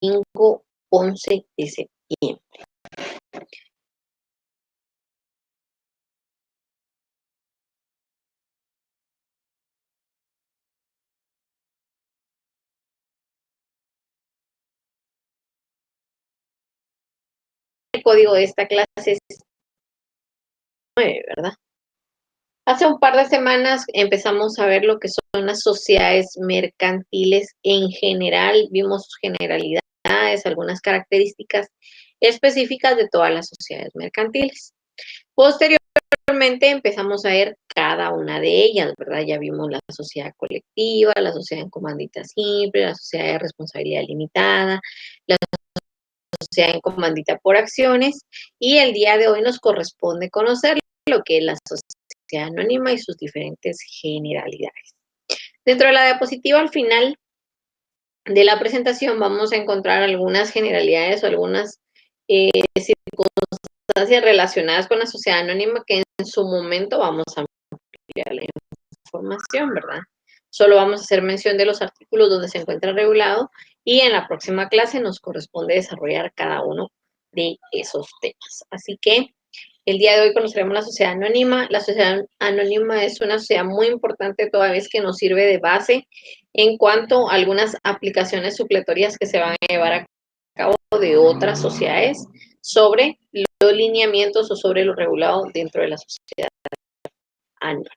domingo 11 de septiembre. El código de esta clase es 9, ¿verdad? Hace un par de semanas empezamos a ver lo que son las sociedades mercantiles en general, vimos sus generalidades, algunas características específicas de todas las sociedades mercantiles. Posteriormente empezamos a ver cada una de ellas, ¿verdad? Ya vimos la sociedad colectiva, la sociedad en comandita simple, la sociedad de responsabilidad limitada, la sociedad en comandita por acciones, y el día de hoy nos corresponde conocer lo que es la sociedad anónima y sus diferentes generalidades. Dentro de la diapositiva, al final de la presentación, vamos a encontrar algunas generalidades o algunas circunstancias relacionadas con la sociedad anónima que en su momento vamos a ampliar la información, ¿verdad? Solo vamos a hacer mención de los artículos donde se encuentra regulado y en la próxima clase nos corresponde desarrollar cada uno de esos temas. Así que el día de hoy conoceremos la sociedad anónima. La sociedad anónima es una sociedad muy importante toda vez que nos sirve de base en cuanto a algunas aplicaciones supletorias que se van a llevar a cabo de otras sociedades sobre los lineamientos o sobre lo regulado dentro de la sociedad anónima.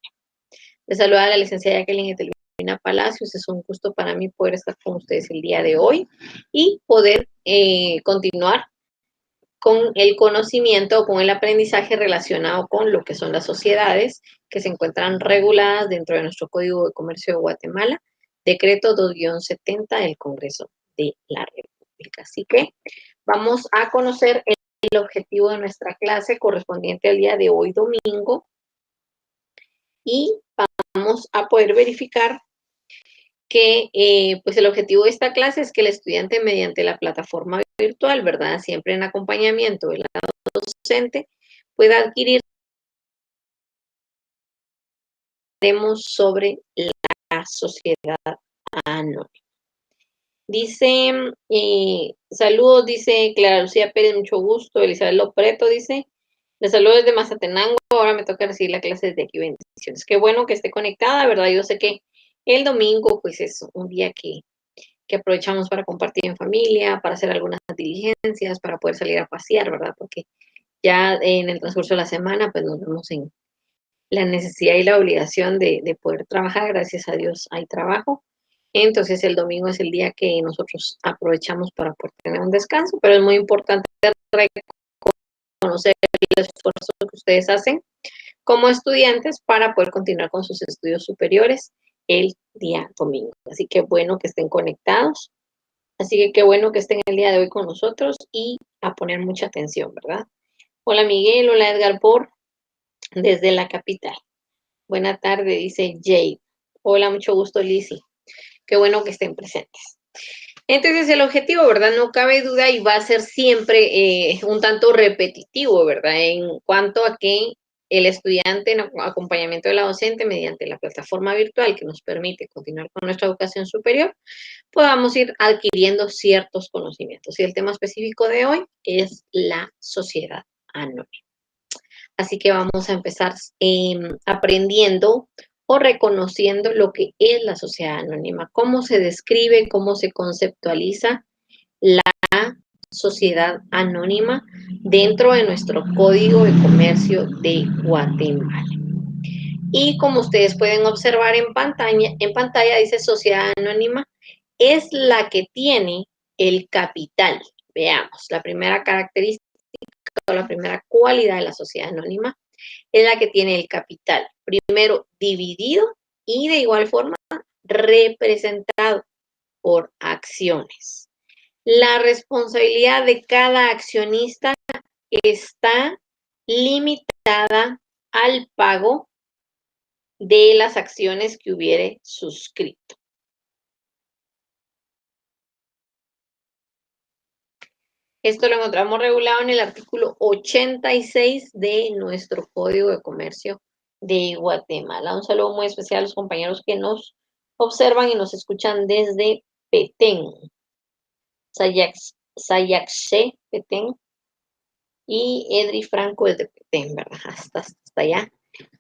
Les saluda la licenciada Jacqueline Etelvina Palacios. Es un gusto para mí poder estar con ustedes el día de hoy y poder continuar con el conocimiento o con el aprendizaje relacionado con lo que son las sociedades que se encuentran reguladas dentro de nuestro Código de Comercio de Guatemala, decreto 2-70 del Congreso de la República. Así que vamos a conocer el objetivo de nuestra clase correspondiente al día de hoy, domingo, y vamos a poder verificar que pues el objetivo de esta clase es que el estudiante mediante la plataforma virtual, ¿verdad? Siempre en acompañamiento del docente, pueda adquirir sobre la sociedad anónima. Dice, saludos, dice Clara Lucía Pérez, mucho gusto. Elizabeth Lopreto dice, les saludo desde Mazatenango, ahora me toca recibir la clase desde aquí, bendiciones. Qué bueno que esté conectada, ¿verdad? Yo sé que el domingo, pues es un día que aprovechamos para compartir en familia, para hacer algunas diligencias, para poder salir a pasear, ¿verdad? Porque ya en el transcurso de la semana, pues nos vemos en la necesidad y la obligación de poder trabajar. Gracias a Dios hay trabajo. Entonces el domingo es el día que nosotros aprovechamos para poder tener un descanso, pero es muy importante reconocer el esfuerzo que ustedes hacen como estudiantes para poder continuar con sus estudios superiores el día domingo. Así que bueno que estén conectados. Así que qué bueno que estén el día de hoy con nosotros y a poner mucha atención, ¿verdad? Hola Miguel, hola Edgar Por, desde la capital. Buena tarde, dice Jade. Hola, mucho gusto, Lizzy. Qué bueno que estén presentes. Entonces, el objetivo, ¿verdad? No cabe duda y va a ser siempre un tanto repetitivo, ¿verdad? En cuanto a que el estudiante en acompañamiento de la docente mediante la plataforma virtual que nos permite continuar con nuestra educación superior, podamos ir adquiriendo ciertos conocimientos. Y el tema específico de hoy es la sociedad anónima. Así que vamos a empezar aprendiendo o reconociendo lo que es la sociedad anónima, cómo se describe, cómo se conceptualiza la sociedad anónima dentro de nuestro Código de Comercio de Guatemala. Y como ustedes pueden observar en pantalla dice sociedad anónima es la que tiene el capital. Veamos, la primera característica o la primera cualidad de la sociedad anónima es la que tiene el capital, primero dividido y de igual forma representado por acciones. La responsabilidad de cada accionista está limitada al pago de las acciones que hubiere suscrito. Esto lo encontramos regulado en el artículo 86 de nuestro Código de Comercio de Guatemala. Un saludo muy especial a los compañeros que nos observan y nos escuchan desde Petén. Sayaxe Petén y Edri Franco es de Petén, ¿verdad? Hasta allá.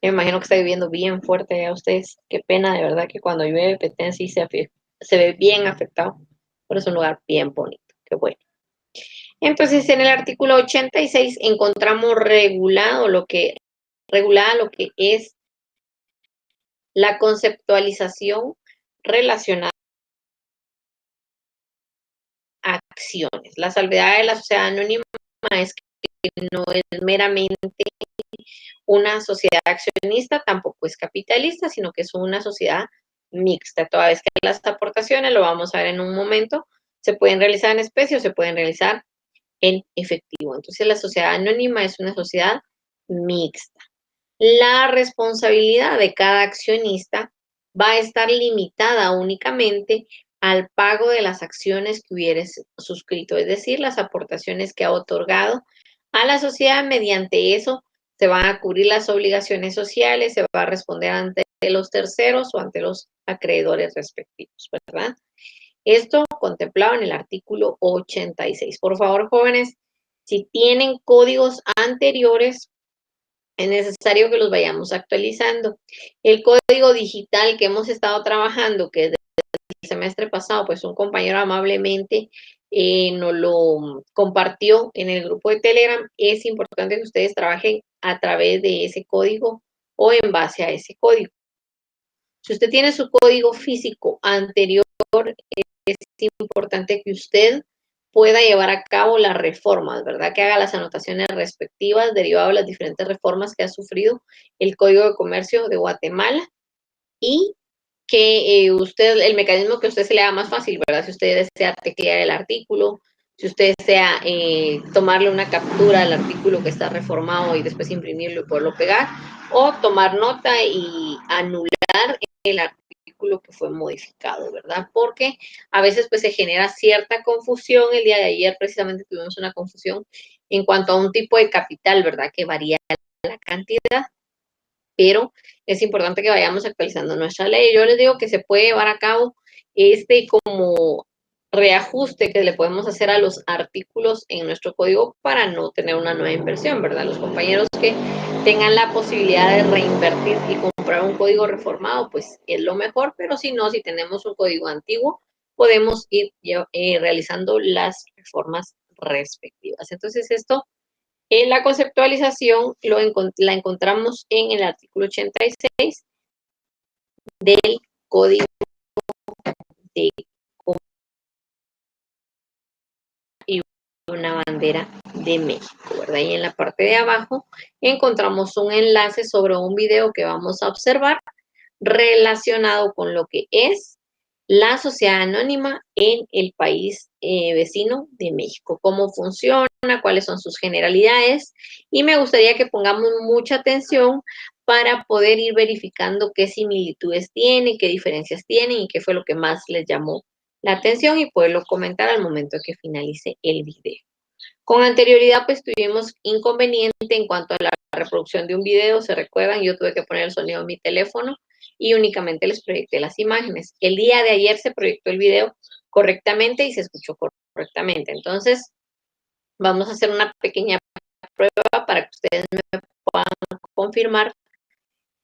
Me imagino que está lloviendo bien fuerte allá ustedes. Qué pena, de verdad, que cuando llueve Petén sí se ve bien afectado. Pero es un lugar bien bonito. Qué bueno. Entonces, en el artículo 86 encontramos regulada lo que es la conceptualización relacionada a acciones. La salvedad de la sociedad anónima es que no es meramente una sociedad accionista, tampoco es capitalista, sino que es una sociedad mixta. Toda vez que las aportaciones, lo vamos a ver en un momento, se pueden realizar en especie o se pueden realizar en efectivo. Entonces, la sociedad anónima es una sociedad mixta. La responsabilidad de cada accionista va a estar limitada únicamente al pago de las acciones que hubiere suscrito, es decir, las aportaciones que ha otorgado a la sociedad. Mediante eso se van a cubrir las obligaciones sociales, se va a responder ante los terceros o ante los acreedores respectivos, ¿verdad? Esto contemplado en el artículo 86. Por favor, jóvenes, si tienen códigos anteriores, es necesario que los vayamos actualizando. El código digital que hemos estado trabajando, que desde el semestre pasado, pues un compañero amablemente nos lo compartió en el grupo de Telegram, es importante que ustedes trabajen a través de ese código o en base a ese código. Si usted tiene su código físico anterior, es importante que usted pueda llevar a cabo las reformas, ¿verdad? Que haga las anotaciones respectivas derivado de las diferentes reformas que ha sufrido el Código de Comercio de Guatemala y que el mecanismo que a usted se le haga más fácil, ¿verdad? Si usted desea teclear el artículo, si usted desea tomarle una captura al artículo que está reformado y después imprimirlo y poderlo pegar, o tomar nota y anular el artículo que fue modificado, ¿verdad? Porque a veces pues se genera cierta confusión. El día de ayer precisamente tuvimos una confusión en cuanto a un tipo de capital, ¿verdad? Que varía la cantidad, pero es importante que vayamos actualizando nuestra ley. Yo les digo que se puede llevar a cabo como reajuste que le podemos hacer a los artículos en nuestro código para no tener una nueva inversión, ¿verdad? Los compañeros que tengan la posibilidad de reinvertir y comprar un código reformado, pues es lo mejor, pero si no, si tenemos un código antiguo, podemos ir realizando las reformas respectivas. Entonces, esto la conceptualización la encontramos en el artículo 86 del Código de y una bandera de México, ¿verdad? Y en la parte de abajo encontramos un enlace sobre un video que vamos a observar relacionado con lo que es la sociedad anónima en el país vecino de México, cómo funciona, cuáles son sus generalidades, y me gustaría que pongamos mucha atención para poder ir verificando qué similitudes tiene, qué diferencias tienen y qué fue lo que más les llamó la atención y poderlo comentar al momento de que finalice el video. Con anterioridad, pues tuvimos inconveniente en cuanto a la reproducción de un video. ¿Se recuerdan? Yo tuve que poner el sonido en mi teléfono y únicamente les proyecté las imágenes. El día de ayer se proyectó el video correctamente y se escuchó correctamente. Entonces, vamos a hacer una pequeña prueba para que ustedes me puedan confirmar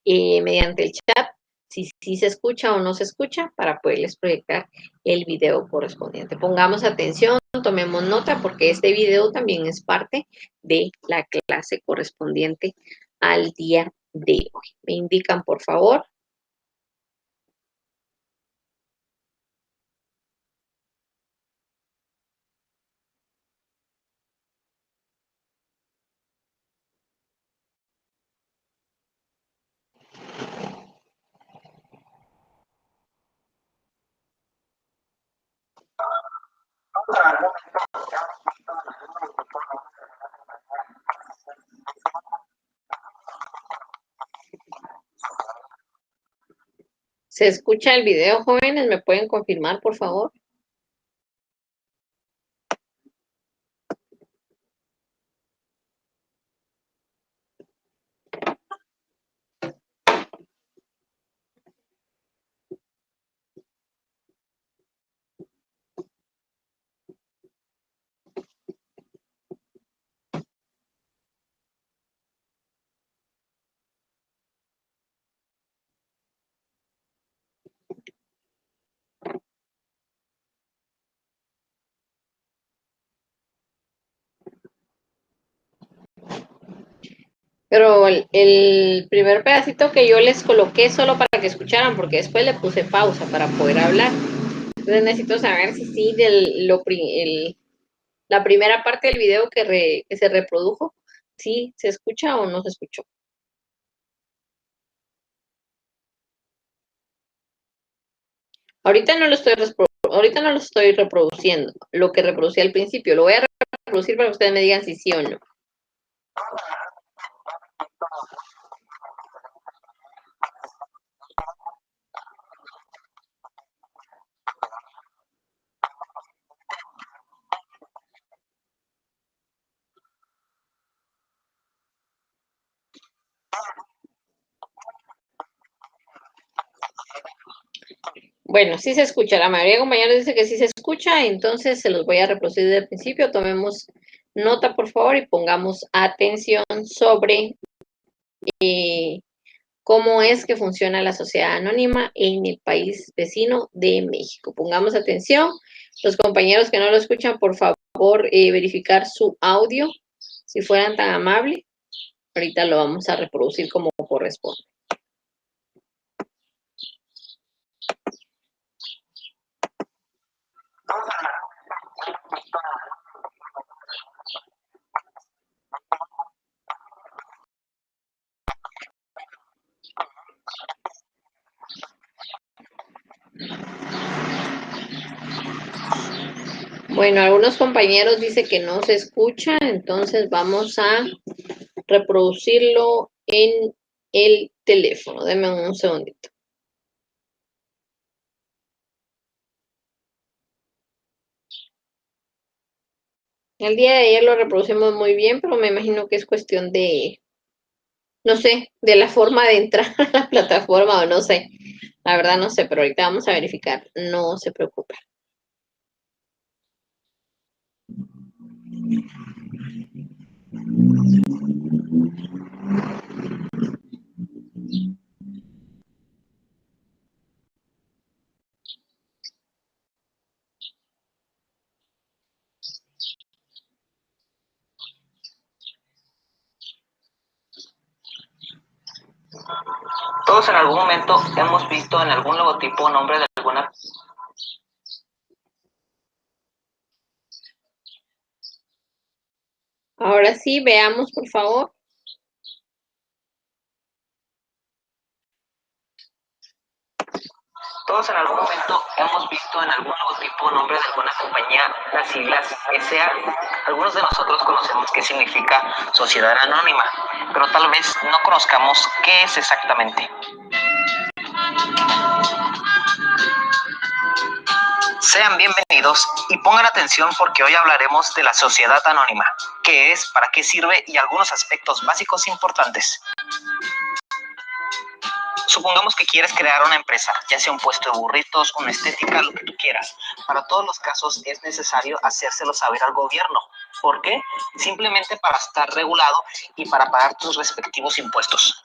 mediante el chat si se escucha o no se escucha para poderles proyectar el video correspondiente. Pongamos atención, tomemos nota porque este video también es parte de la clase correspondiente al día de hoy. Me indican, por favor. ¿Se escucha el video, jóvenes? ¿Me pueden confirmar, por favor? Pero el primer pedacito que yo les coloqué solo para que escucharan, porque después le puse pausa para poder hablar. Entonces necesito saber si sí la primera parte del video que se reprodujo, si se escucha o no se escuchó. Ahorita no lo estoy reproduciendo, lo que reproducí al principio. Lo voy a reproducir para que ustedes me digan si sí o no. Bueno, sí se escucha. La mayoría de compañeros dice que sí se escucha, entonces se los voy a reproducir desde el principio. Tomemos nota, por favor, y pongamos atención sobre cómo es que funciona la sociedad anónima en el país vecino de México. Pongamos atención. Los compañeros que no lo escuchan, por favor, verificar su audio, si fueran tan amables. Ahorita lo vamos a reproducir como corresponde. Bueno, algunos compañeros dicen que no se escucha, entonces vamos a reproducirlo en el teléfono. Deme un segundito. El día de ayer lo reproducimos muy bien, pero me imagino que es cuestión de, no sé, de la forma de entrar a la plataforma o no sé. La verdad no sé, pero ahorita vamos a verificar. No se preocupe. Todos en algún momento hemos visto en algún logotipo o nombre de alguna. Ahora sí, veamos, por favor. Todos en algún momento hemos visto en algún logotipo o nombre de alguna compañía las siglas SA. Algunos de nosotros conocemos qué significa sociedad anónima, pero tal vez no conozcamos qué es exactamente. Sean bienvenidos y pongan atención porque hoy hablaremos de la sociedad anónima, qué es, para qué sirve y algunos aspectos básicos importantes. Supongamos que quieres crear una empresa, ya sea un puesto de burritos, una estética, lo que tú quieras. Para todos los casos es necesario hacérselo saber al gobierno. ¿Por qué? Simplemente para estar regulado y para pagar tus respectivos impuestos.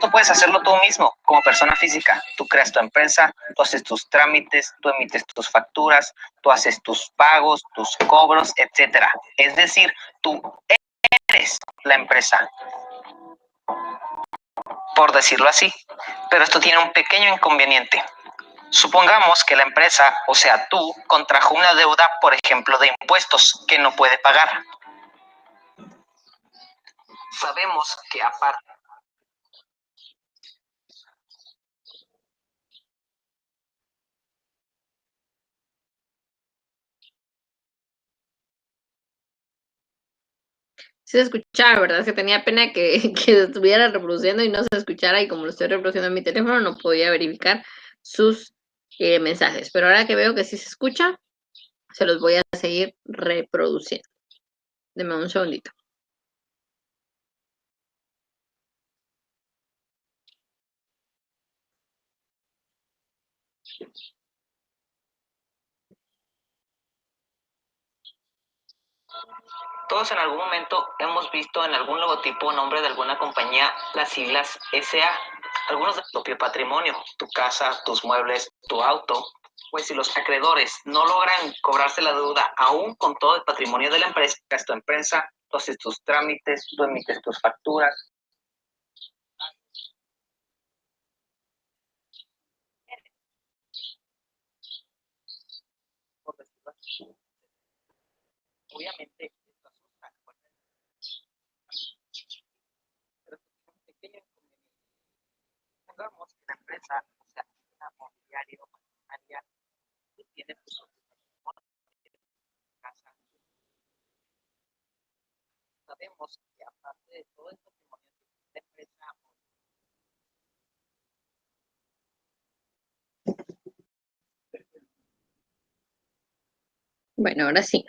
Tú puedes hacerlo tú mismo, como persona física. Tú creas tu empresa, tú haces tus trámites, tú emites tus facturas, tú haces tus pagos, tus cobros, etcétera. Es decir, tú eres la empresa, por decirlo así. Pero esto tiene un pequeño inconveniente. Supongamos que la empresa, o sea tú, contrajo una deuda, por ejemplo, de impuestos que no puede pagar. Sabemos que aparte. Sí se escuchaba, ¿verdad? Es que tenía pena que estuviera reproduciendo y no se escuchara, y como lo estoy reproduciendo en mi teléfono, no podía verificar sus mensajes. Pero ahora que veo que sí se escucha, se los voy a seguir reproduciendo. Deme un segundito. Todos en algún momento hemos visto en algún logotipo o nombre de alguna compañía las siglas SA. Algunos de tu propio patrimonio, tu casa, tus muebles, tu auto. Pues si los acreedores no logran cobrarse la deuda aún con todo el patrimonio de la empresa, tu empresa tú haces tus trámites, tú emites tus facturas. Obviamente, esto asusta, pero un pequeño inconveniente. Pongamos que la empresa, o sea, una mobiliario, maquinaria, tú tienes tu casa. Sabemos que aparte de todo el patrimonio de la empresa, Bueno, ahora sí.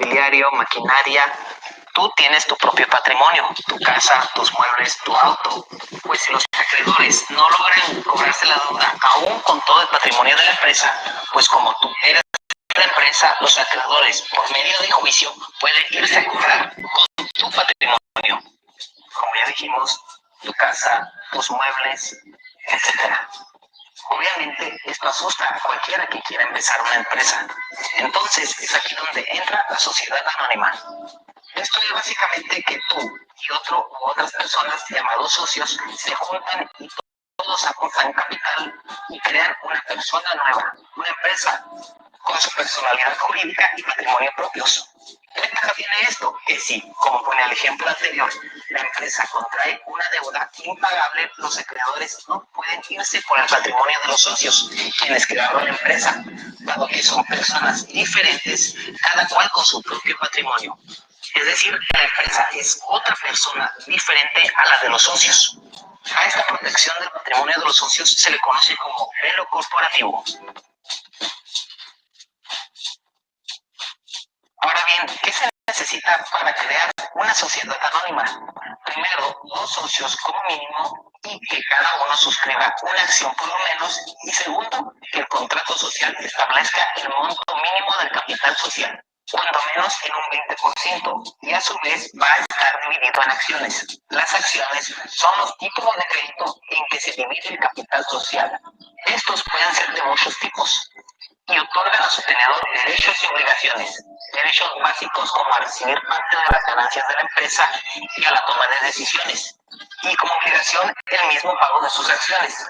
Mobiliario, maquinaria, tú tienes tu propio patrimonio, tu casa, tus muebles, tu auto. Pues si los acreedores no logran cobrarse la deuda, aún con todo el patrimonio de la empresa, pues como tú eres la empresa, los acreedores, por medio de juicio, pueden irse a cobrar con tu patrimonio. Como ya dijimos, tu casa, tus muebles, etcétera. Obviamente, esto asusta a cualquiera que quiera empezar una empresa. Entonces, es aquí donde entra la sociedad anónima. Esto es básicamente que tú y otras personas llamados socios se juntan y todos aportan capital y crean una persona nueva, una empresa, con su personalidad jurídica y patrimonio propios. ¿Qué ventaja tiene esto? Que si, como con el ejemplo anterior, la empresa contrae una deuda impagable, los acreedores no pueden irse por el patrimonio de los socios, quienes crearon la empresa, dado que son personas diferentes, cada cual con su propio patrimonio. Es decir, que la empresa es otra persona diferente a la de los socios. A esta protección del patrimonio de los socios se le conoce como velo corporativo. Ahora bien, ¿qué se necesita para crear una sociedad anónima? Primero, dos socios como mínimo y que cada uno suscriba una acción por lo menos. Y segundo, que el contrato social establezca el monto mínimo del capital social, cuando menos en un 20%, y a su vez va a estar dividido en acciones. Las acciones son los títulos de crédito en que se divide el capital social. Estos pueden ser de muchos tipos y otorgan a su tenedor derechos y obligaciones. Derechos básicos como a recibir parte de las ganancias de la empresa y a la toma de decisiones. Y como obligación, el mismo pago de sus acciones.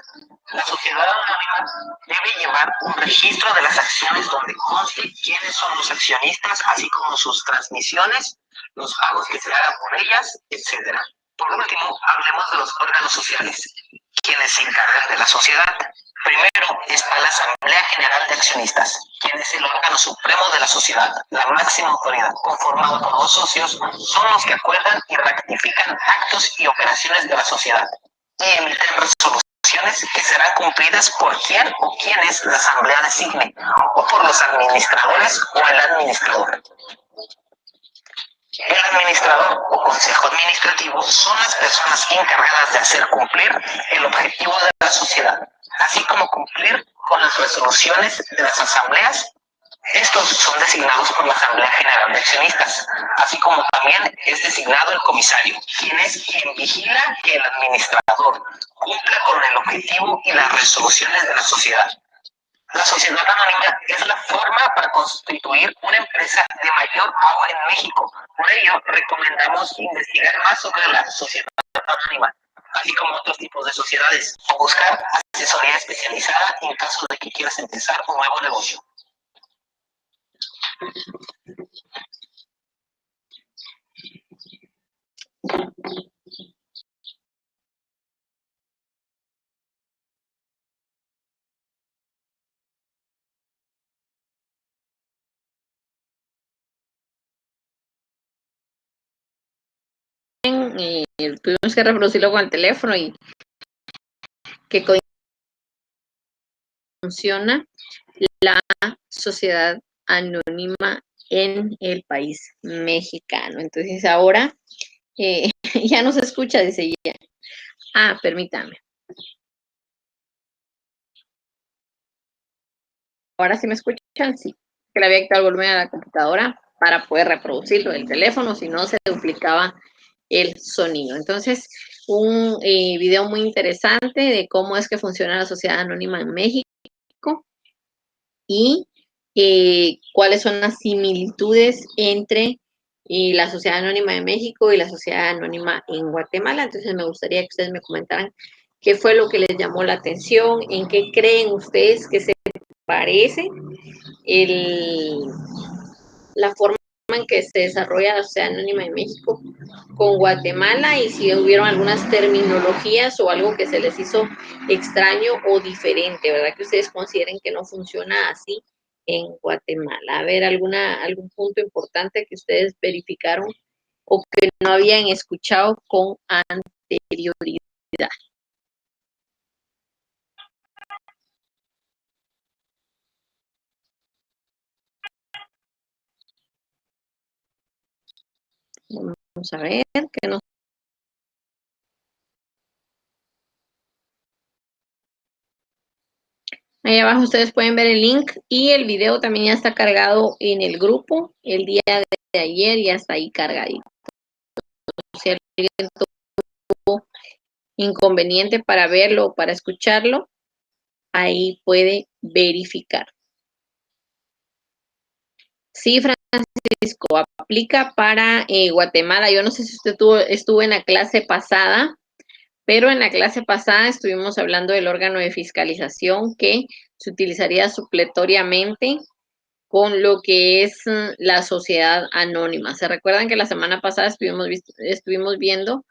La sociedad anónima debe llevar un registro de las acciones donde conste quiénes son los accionistas, así como sus transmisiones, los pagos que se hagan por ellas, etc. Por último, hablemos de los órganos sociales, quienes se encargan de la sociedad. Primero está la Asamblea General de Accionistas, quien es el órgano supremo de la sociedad, la máxima autoridad, conformado por los socios, son los que acuerdan y ratifican actos y operaciones de la sociedad y emiten resoluciones que serán cumplidas por quien o quienes la Asamblea designe, o por los administradores o el administrador. El administrador o consejo administrativo son las personas encargadas de hacer cumplir el objetivo de la sociedad, así como cumplir con las resoluciones de las asambleas. Estos son designados por la Asamblea General de Accionistas, así como también es designado el comisario, quien es quien vigila que el administrador cumpla con el objetivo y las resoluciones de la sociedad. La sociedad anónima es la forma para constituir una empresa de mayor auge en México. Por ello, recomendamos investigar más sobre la sociedad anónima, así como otros tipos de sociedades, o buscar asesoría especializada en caso de que quieras empezar un nuevo negocio. Tuvimos que reproducirlo con el teléfono y que funciona la sociedad anónima en el país mexicano. Entonces ahora ya no se escucha, dice ya. Ah, permítame. Ahora sí me escuchan, sí. Que le había quitado el volumen a la computadora para poder reproducirlo del teléfono, si no se duplicaba el sonido. Entonces, un video muy interesante de cómo es que funciona la sociedad anónima en México y cuáles son las similitudes entre la Sociedad Anónima de México y la Sociedad Anónima en Guatemala. Entonces me gustaría que ustedes me comentaran qué fue lo que les llamó la atención, en qué creen ustedes que se parece la forma en que se desarrolla la Sociedad Anónima de México con Guatemala y si hubieron algunas terminologías o algo que se les hizo extraño o diferente, ¿verdad? Que ustedes consideren que no funciona así en Guatemala. A ver, algún punto importante que ustedes verificaron o que no habían escuchado con anterioridad. Vamos a ver que nos... Ahí abajo ustedes pueden ver el link y el video también ya está cargado en el grupo. El día de ayer ya está ahí cargadito. Si alguien tuvo inconveniente para verlo o para escucharlo, ahí puede verificar. Sí, Francisco, aplica para Guatemala. Yo no sé si usted estuvo en la clase pasada, pero en la clase pasada estuvimos hablando del órgano de fiscalización que se utilizaría supletoriamente con lo que es la sociedad anónima. ¿Se recuerdan que la semana pasada estuvimos viendo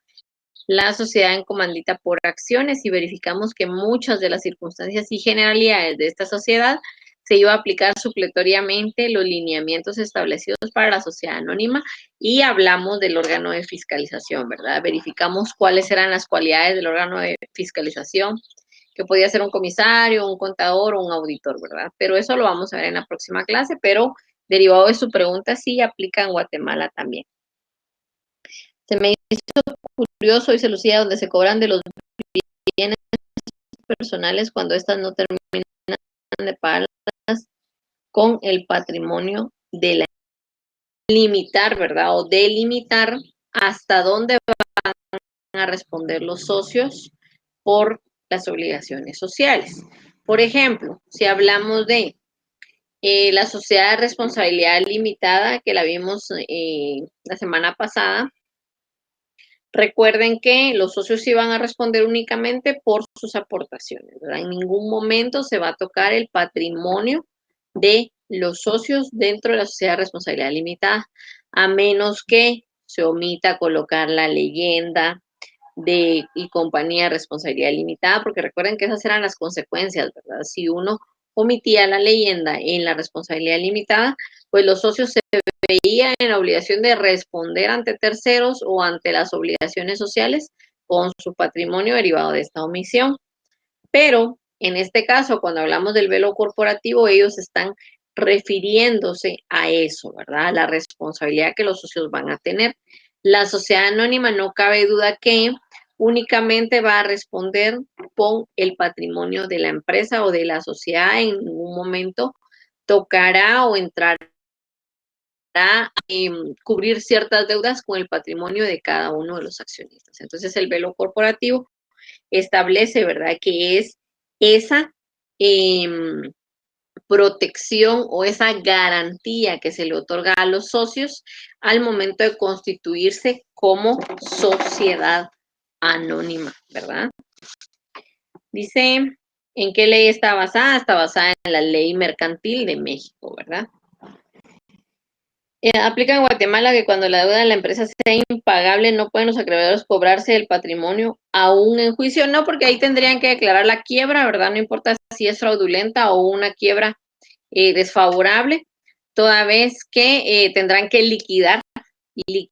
la sociedad en comandita por acciones y verificamos que muchas de las circunstancias y generalidades de esta sociedad se iba a aplicar supletoriamente los lineamientos establecidos para la sociedad anónima y hablamos del órgano de fiscalización, ¿verdad? Verificamos cuáles eran las cualidades del órgano de fiscalización, que podía ser un comisario, un contador o un auditor, ¿verdad? Pero eso lo vamos a ver en la próxima clase, pero derivado de su pregunta, sí aplica en Guatemala también. Se me hizo curioso, dice Lucía, donde se cobran de los bienes personales cuando éstas no terminan de pagarlas con el patrimonio de la limitar, ¿verdad? O delimitar hasta dónde van a responder los socios por las obligaciones sociales. Por ejemplo, si hablamos de la sociedad de responsabilidad limitada, que la vimos la semana pasada, recuerden que los socios iban a responder únicamente por sus aportaciones, ¿verdad? En ningún momento se va a tocar el patrimonio de los socios dentro de la sociedad de responsabilidad limitada, a menos que se omita colocar la leyenda y compañía de responsabilidad limitada, porque recuerden que esas eran las consecuencias, ¿verdad? Si uno omitía la leyenda en la responsabilidad limitada, pues los socios se veían en la obligación de responder ante terceros o ante las obligaciones sociales con su patrimonio derivado de esta omisión. Pero en este caso, cuando hablamos del velo corporativo, ellos están refiriéndose a eso, ¿verdad? A la responsabilidad que los socios van a tener. La sociedad anónima no cabe duda que únicamente va a responder con el patrimonio de la empresa o de la sociedad. En ningún momento tocará o entrará a cubrir ciertas deudas con el patrimonio de cada uno de los accionistas. Entonces, el velo corporativo establece, ¿verdad?, que es esa protección o esa garantía que se le otorga a los socios al momento de constituirse como sociedad anónima, ¿verdad? Dice, ¿en qué ley está basada? Está basada en la ley mercantil de México, ¿verdad? Aplica en Guatemala que cuando la deuda de la empresa sea impagable, no pueden los acreedores cobrarse el patrimonio aún en juicio. No, porque ahí tendrían que declarar la quiebra, ¿verdad? No importa si es fraudulenta o una quiebra desfavorable, toda vez que tendrán que liquidar y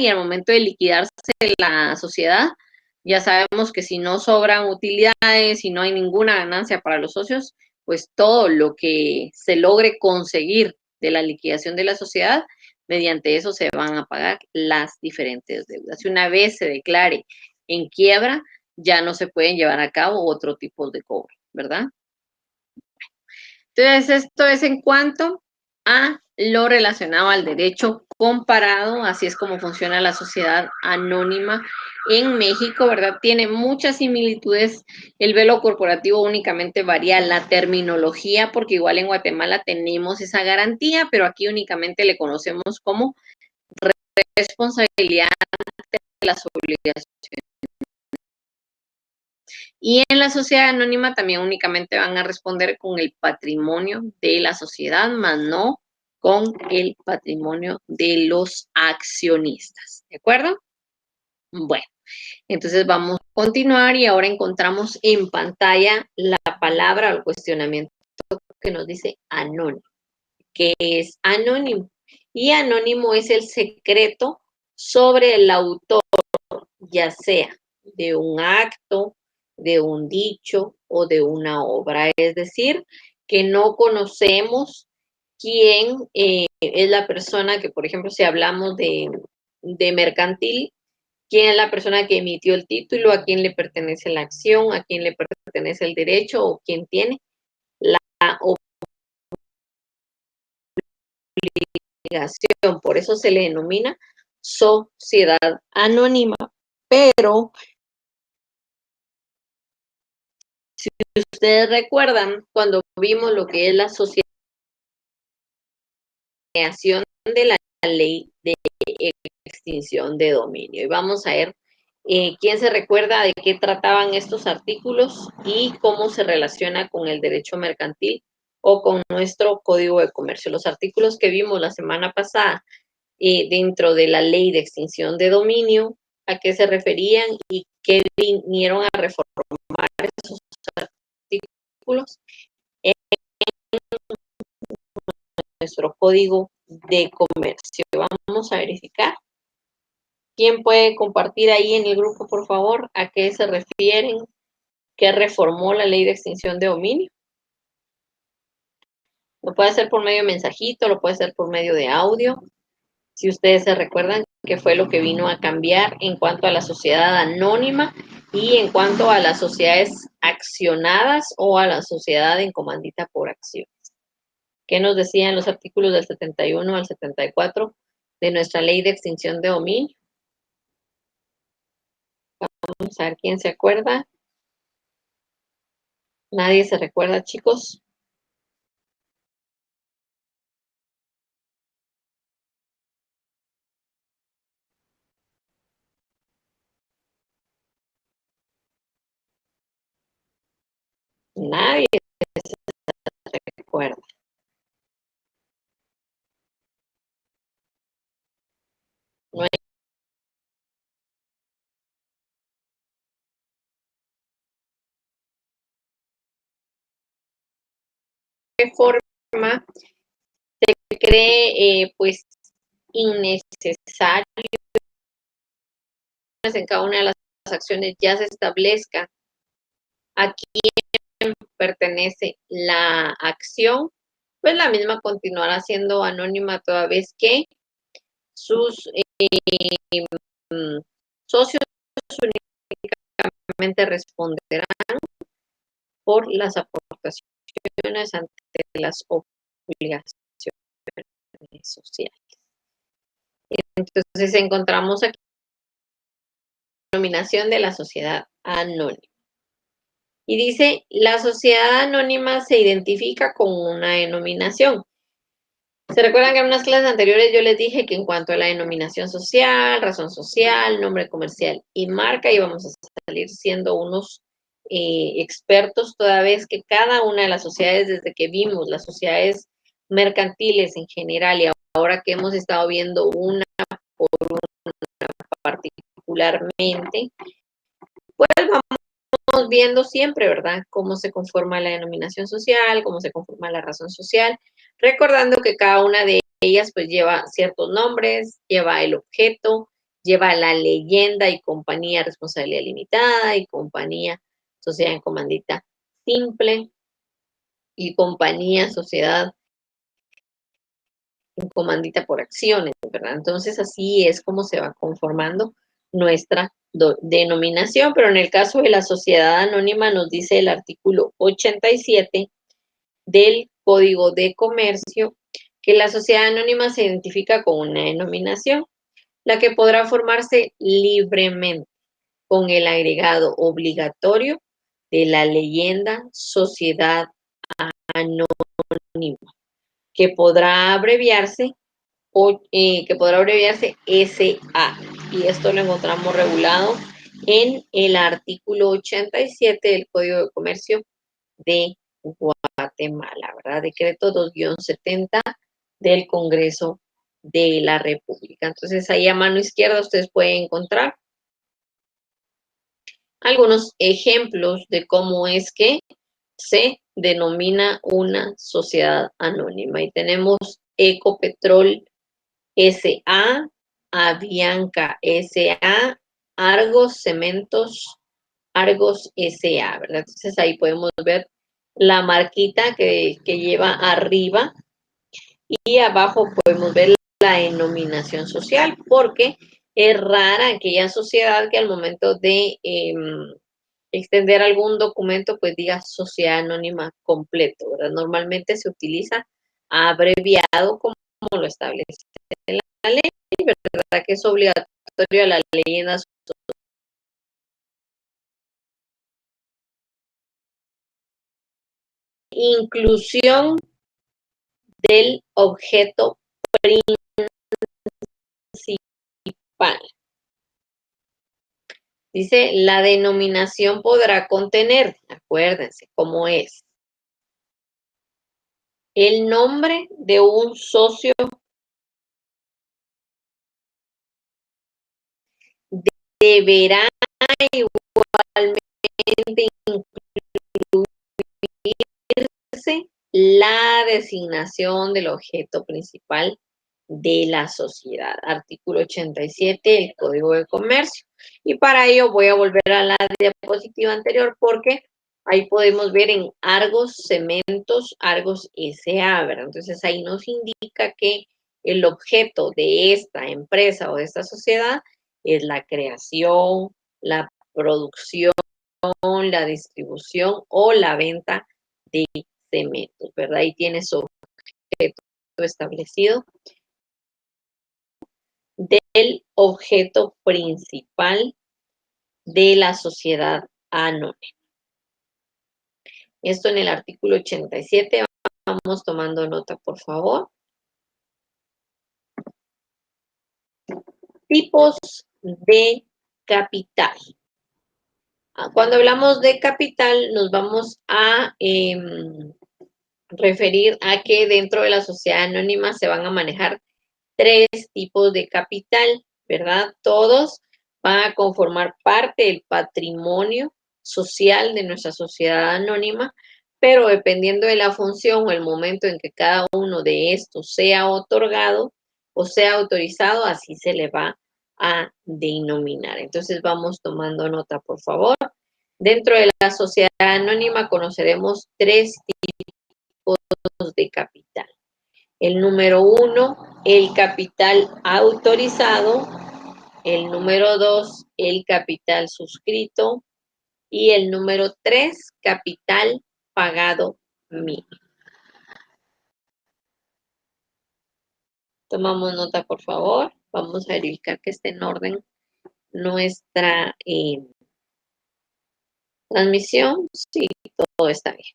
al momento de liquidarse la sociedad, ya sabemos que si no sobran utilidades, si no hay ninguna ganancia para los socios, pues todo lo que se logre conseguir de la liquidación de la sociedad, mediante eso se van a pagar las diferentes deudas. Y una vez se declare en quiebra, ya no se pueden llevar a cabo otro tipo de cobro, ¿verdad? Entonces, esto es en cuanto a lo relacionado al derecho comparado. Así es como funciona la sociedad anónima en México, ¿verdad? Tiene muchas similitudes. El velo corporativo únicamente varía la terminología, porque igual en Guatemala tenemos esa garantía, pero aquí únicamente le conocemos como responsabilidad de las obligaciones. Y en la sociedad anónima también únicamente van a responder con el patrimonio de la sociedad, más no con el patrimonio de los accionistas. ¿De acuerdo? Bueno, entonces vamos a continuar y ahora encontramos en pantalla la palabra o el cuestionamiento que nos dice anónimo. ¿Qué es anónimo? Y anónimo es el secreto sobre el autor, ya sea de un acto, de un dicho o de una obra. Es decir, que no conocemos quién es la persona que, por ejemplo, si hablamos de mercantil, quién es la persona que emitió el título, a quién le pertenece la acción, a quién le pertenece el derecho o quién tiene la obligación. Por eso se le denomina sociedad anónima. Pero si ustedes recuerdan, cuando vimos lo que es la sociedad de la ley de extinción de dominio. Y vamos a ver quién se recuerda de qué trataban estos artículos y cómo se relaciona con el derecho mercantil o con nuestro Código de Comercio. Los artículos que vimos la semana pasada dentro de la ley de extinción de dominio, a qué se referían y qué vinieron a reformar esos artículos en nuestro Código de Comercio. Vamos a verificar. ¿Quién puede compartir ahí en el grupo, por favor, a qué se refieren, qué reformó la ley de extinción de dominio? Lo puede hacer por medio de mensajito, lo puede hacer por medio de audio. Si ustedes se recuerdan qué fue lo que vino a cambiar en cuanto a la sociedad anónima y en cuanto a las sociedades accionadas o a la sociedad en comandita por acciones. ¿Qué nos decían los artículos del 71 al 74 de nuestra ley de extinción de dominio? Vamos a ver quién se acuerda. ¿Nadie se recuerda, chicos? Nadie se recuerda. No hay forma, se cree pues innecesario en cada una de las acciones ya se establezca a quién pertenece la acción, pues la misma continuará siendo anónima toda vez que sus socios únicamente responderán por las aportaciones ante las obligaciones sociales. Entonces encontramos aquí la denominación de la sociedad anónima. Y dice, la sociedad anónima se identifica con una denominación. ¿Se recuerdan que en unas clases anteriores yo les dije que en cuanto a la denominación social, razón social, nombre comercial y marca íbamos a salir siendo unos expertos toda vez que cada una de las sociedades, desde que vimos las sociedades mercantiles en general y ahora que hemos estado viendo una por una particularmente, pues vamos viendo siempre, ¿verdad? Cómo se conforma la denominación social, cómo se conforma la razón social, recordando que cada una de ellas pues lleva ciertos nombres, lleva el objeto, lleva la leyenda y compañía responsabilidad limitada y compañía sociedad en comandita simple y compañía sociedad en comandita por acciones, ¿verdad? Entonces así es como se va conformando nuestra denominación, pero en el caso de la sociedad anónima nos dice el artículo 87 del Código de Comercio que la sociedad anónima se identifica con una denominación, la que podrá formarse libremente con el agregado obligatorio de la leyenda sociedad anónima, que podrá abreviarse SA. Y esto lo encontramos regulado en el artículo 87 del Código de Comercio de Guatemala, ¿verdad? Decreto 2-70 del Congreso de la República. Entonces, ahí a mano izquierda ustedes pueden encontrar algunos ejemplos de cómo es que se denomina una sociedad anónima. Y tenemos Ecopetrol S.A., Avianca S.A., Argos Cementos, Argos S.A., ¿verdad? Entonces ahí podemos ver la marquita que lleva arriba y abajo podemos ver la denominación social, porque es rara aquella sociedad que al momento de extender algún documento pues diga sociedad anónima completo, ¿verdad? Normalmente se utiliza abreviado como lo establece la ley, ¿verdad? Que es obligatorio a la leyenda inclusión del objeto principal. Dice, la denominación podrá contener, acuérdense cómo es, el nombre de un socio deberá igualmente incluirse la designación del objeto principal de la sociedad. Artículo 87 del Código de Comercio. Y para ello voy a volver a la diapositiva anterior porque ahí podemos ver en Argos Cementos, Argos S.A., ¿verdad? Entonces ahí nos indica que el objeto de esta empresa o de esta sociedad es la creación, la producción, la distribución o la venta de cementos, ¿verdad? Ahí tiene su objeto establecido del objeto principal de la sociedad anónima. Esto en el artículo 87, vamos tomando nota, por favor. Tipos de capital. Cuando hablamos de capital, nos vamos a referir a que dentro de la sociedad anónima se van a manejar 3 tipos de capital, ¿verdad? Todos van a conformar parte del patrimonio social de nuestra sociedad anónima, pero dependiendo de la función o el momento en que cada uno de estos sea otorgado o sea autorizado, así se le va a denominar. Entonces vamos tomando nota, por favor. Dentro de la sociedad anónima conoceremos 3 tipos de capital. El número 1, el capital autorizado. El número 2, el capital suscrito. Y el número 3, capital pagado mínimo. Tomamos nota, por favor. Vamos a verificar que esté en orden nuestra transmisión. Sí, todo está bien.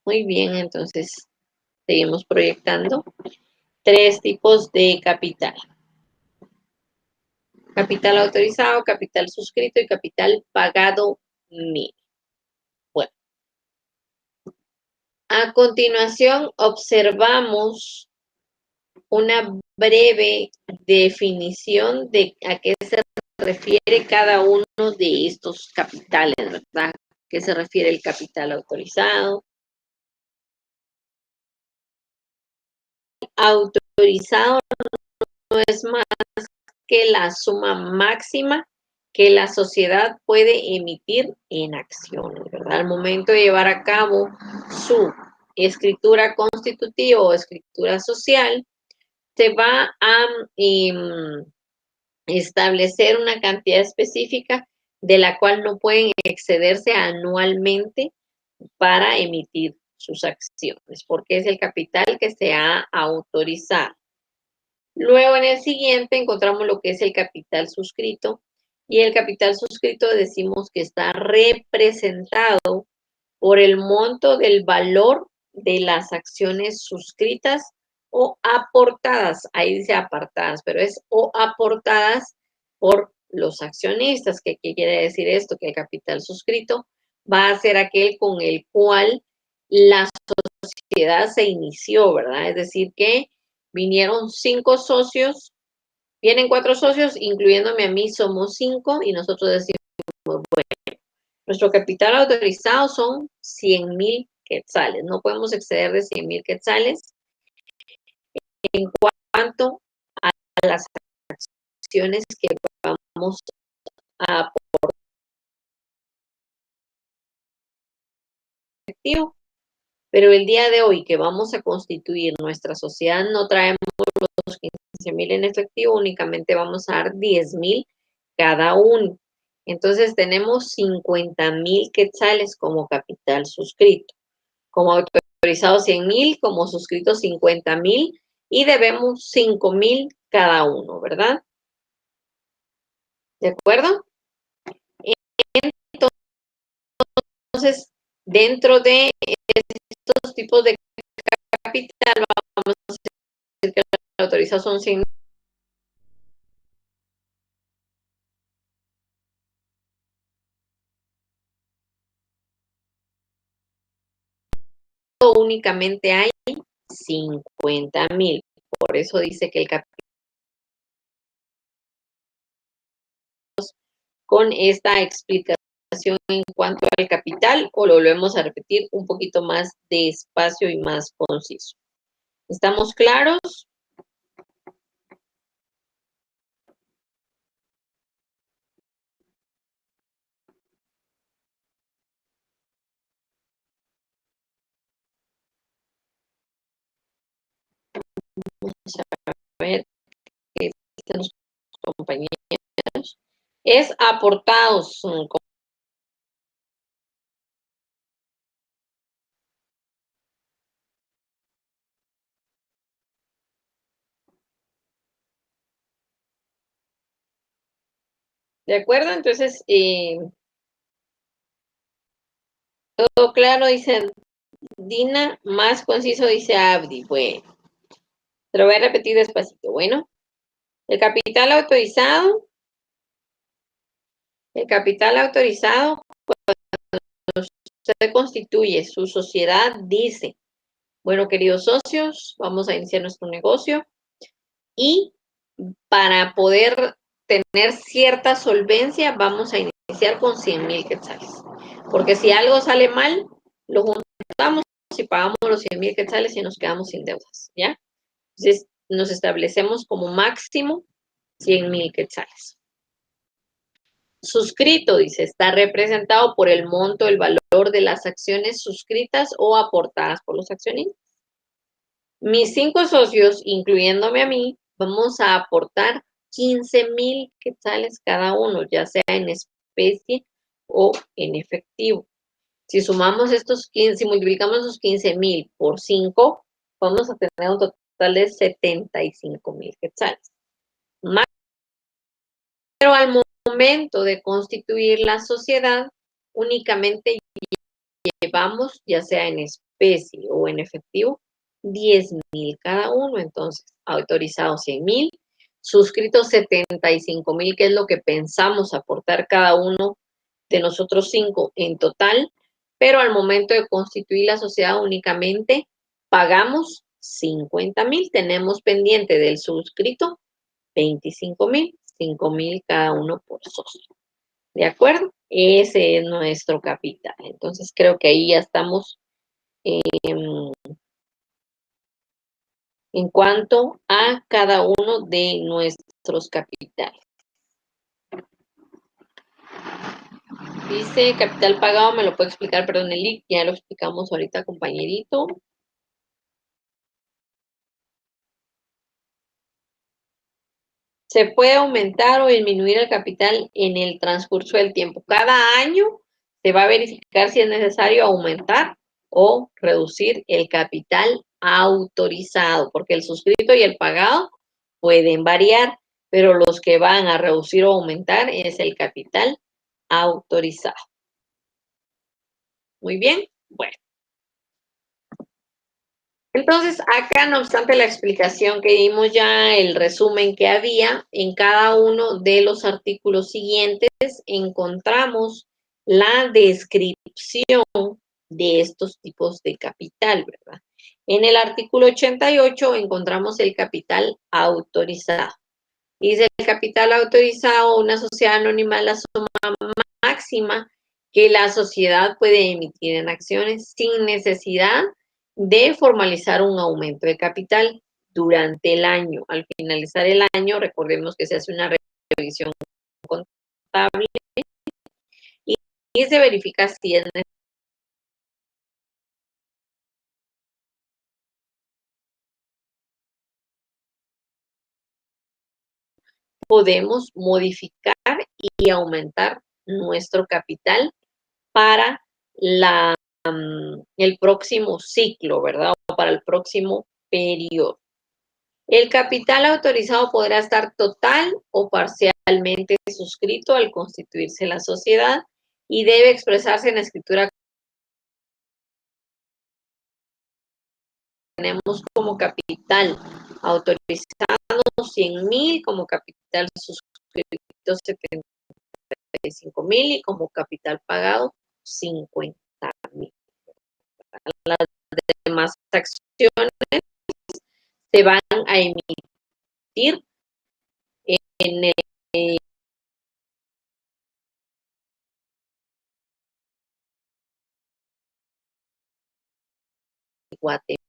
Muy bien, entonces seguimos proyectando. 3 tipos de capital. Capital autorizado, capital suscrito y capital pagado mínimo. Bueno. A continuación, observamos una breve definición de a qué se refiere cada uno de estos capitales, ¿verdad? ¿A qué se refiere el capital autorizado? Autorizado no es más que la suma máxima que la sociedad puede emitir en acciones, ¿verdad? Al momento de llevar a cabo su escritura constitutiva o escritura social, se va a establecer una cantidad específica de la cual no pueden excederse anualmente para emitir sus acciones, porque es el capital que se ha autorizado. Luego en el siguiente encontramos lo que es el capital suscrito, y el capital suscrito decimos que está representado por el monto del valor de las acciones suscritas o aportadas. Ahí dice apartadas, pero es o aportadas por los accionistas. ¿Qué quiere decir esto? Que el capital suscrito va a ser aquel con el cual la sociedad se inició, ¿verdad? Es decir, que vinieron 5 socios, vienen 4 socios, incluyéndome a mí, somos 5, y nosotros decimos, bueno, nuestro capital autorizado son 100,000 quetzales. No podemos exceder de 100,000 quetzales en cuanto a las acciones que vamos a aportar efectivo. Pero el día de hoy que vamos a constituir nuestra sociedad, no traemos los 15,000 en efectivo, únicamente vamos a dar 10,000 cada uno. Entonces tenemos 50,000 quetzales como capital suscrito. Como autorizado 100,000, como suscrito 50,000, y debemos 5,000 cada uno, ¿verdad? ¿De acuerdo? Entonces, dentro de estos tipos de capital, vamos a decir que la autorizada son 100,000. Únicamente hay 50,000. Por eso dice que el capital con esta explicación en cuanto al capital, o lo volvemos a repetir un poquito más despacio y más conciso. ¿Estamos claros? Vamos a ver qué dicen los compañeros. Es aportados. ¿De acuerdo? Entonces, todo claro, dice Dina, más conciso, dice Abdi. Bueno, te lo voy a repetir despacito. Bueno, el capital autorizado, cuando se constituye su sociedad, dice, bueno, queridos socios, vamos a iniciar nuestro negocio, y para poder tener cierta solvencia, vamos a iniciar con 100,000 quetzales. Porque si algo sale mal, lo juntamos y pagamos los 100,000 quetzales y nos quedamos sin deudas, ¿ya? Entonces, nos establecemos como máximo 100,000 quetzales. Suscrito, dice, está representado por el monto, el valor de las acciones suscritas o aportadas por los accionistas. Mis 5 socios, incluyéndome a mí, vamos a aportar 15,000 quetzales cada uno, ya sea en especie o en efectivo. Si sumamos estos 15, si multiplicamos esos 15,000 por 5, vamos a tener un total de 75,000 quetzales. Pero al momento de constituir la sociedad, únicamente llevamos, ya sea en especie o en efectivo, 10,000 cada uno. Entonces, autorizado 100,000, suscritos 75,000, que es lo que pensamos aportar cada uno de nosotros 5 en total, pero al momento de constituir la sociedad únicamente pagamos 50,000, tenemos pendiente del suscrito 25,000, 5,000 cada uno por socio. ¿De acuerdo? Ese es nuestro capital. Entonces creo que ahí ya estamos en cuanto a cada uno de nuestros capitales. Dice capital pagado, me lo puede explicar, perdón, Eli, ya lo explicamos ahorita, compañerito. Se puede aumentar o disminuir el capital en el transcurso del tiempo. Cada año se va a verificar si es necesario aumentar o reducir el capital autorizado, porque el suscrito y el pagado pueden variar, pero los que van a reducir o aumentar es el capital autorizado. Muy bien, bueno. Entonces, acá, no obstante la explicación que dimos ya, el resumen que había, en cada uno de los artículos siguientes encontramos la descripción de estos tipos de capital, ¿verdad? En el artículo 88 encontramos el capital autorizado. Dice el capital autorizado, una sociedad anónima, la suma máxima que la sociedad puede emitir en acciones sin necesidad de formalizar un aumento de capital durante el año. Al finalizar el año, recordemos que se hace una revisión contable y se verifica si es necesario. Podemos modificar y aumentar nuestro capital para el próximo ciclo, ¿verdad? O para el próximo periodo. El capital autorizado podrá estar total o parcialmente suscrito al constituirse la sociedad y debe expresarse en la escritura. Tenemos como capital autorizado 100,000, como capital suscrito 75,000 y como capital pagado 50,000. Las demás acciones se van a emitir en el Guatemala.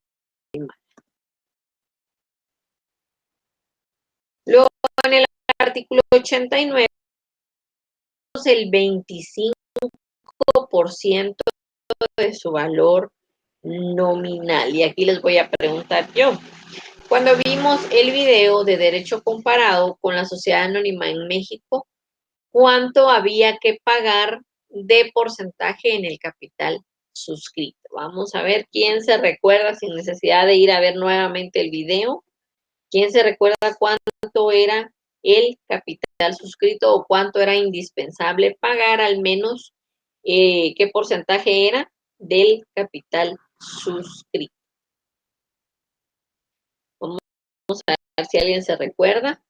Luego, en el artículo 89, el 25% de su valor nominal. Y aquí les voy a preguntar yo. Cuando vimos el video de derecho comparado con la sociedad anónima en México, ¿cuánto había que pagar de porcentaje en el capital suscrito? Vamos a ver quién se recuerda sin necesidad de ir a ver nuevamente el video. ¿Quién se recuerda cuánto era el capital suscrito o cuánto era indispensable pagar al menos, qué porcentaje era del capital suscrito? Vamos a ver si alguien se recuerda.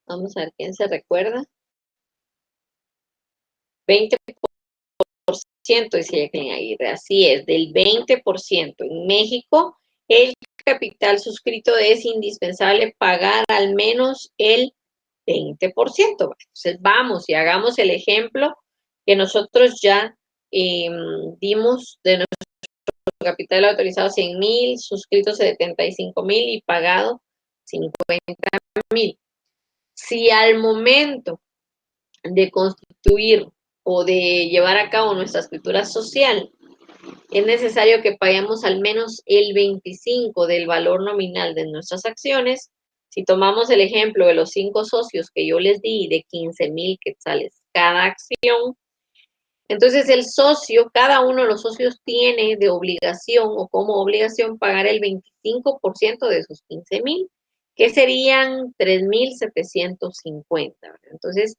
Vamos a ver quién se recuerda. 20%, dice Jacqueline Aguirre. Así es, del 20%. En México, el capital suscrito es indispensable pagar al menos el 20%. Entonces, vamos y hagamos el ejemplo que nosotros ya dimos de nuestro capital autorizado 100,000, suscrito 75,000 y pagado 50,000. Si al momento de constituir o de llevar a cabo nuestra escritura social es necesario que paguemos al menos el 25% del valor nominal de nuestras acciones. Si tomamos el ejemplo de los 5 socios que yo les di de 15,000 quetzales cada acción, entonces el socio, cada uno de los socios tiene de obligación o como obligación pagar el 25% de sus 15,000, que serían 3,750. Entonces,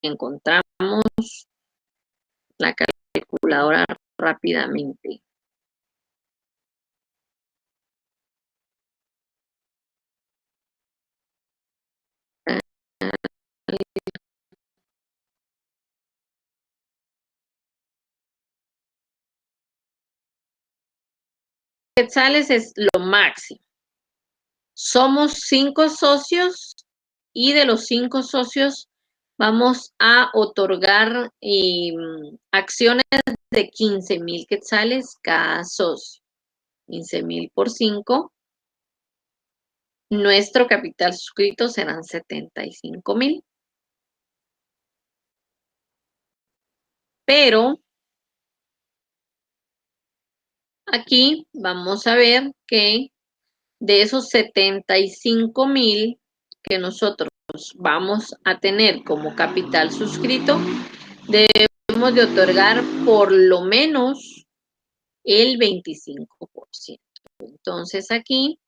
encontramos la calculadora rápidamente. Quetzales es lo máximo. Somos 5 socios y de los 5 socios vamos a otorgar acciones de 15,000 quetzales cada socio. 15,000 por 5 nuestro capital suscrito serán 75,000. Pero aquí vamos a ver que de esos 75,000 que nosotros vamos a tener como capital suscrito, debemos de otorgar por lo menos el 25%. Entonces aquí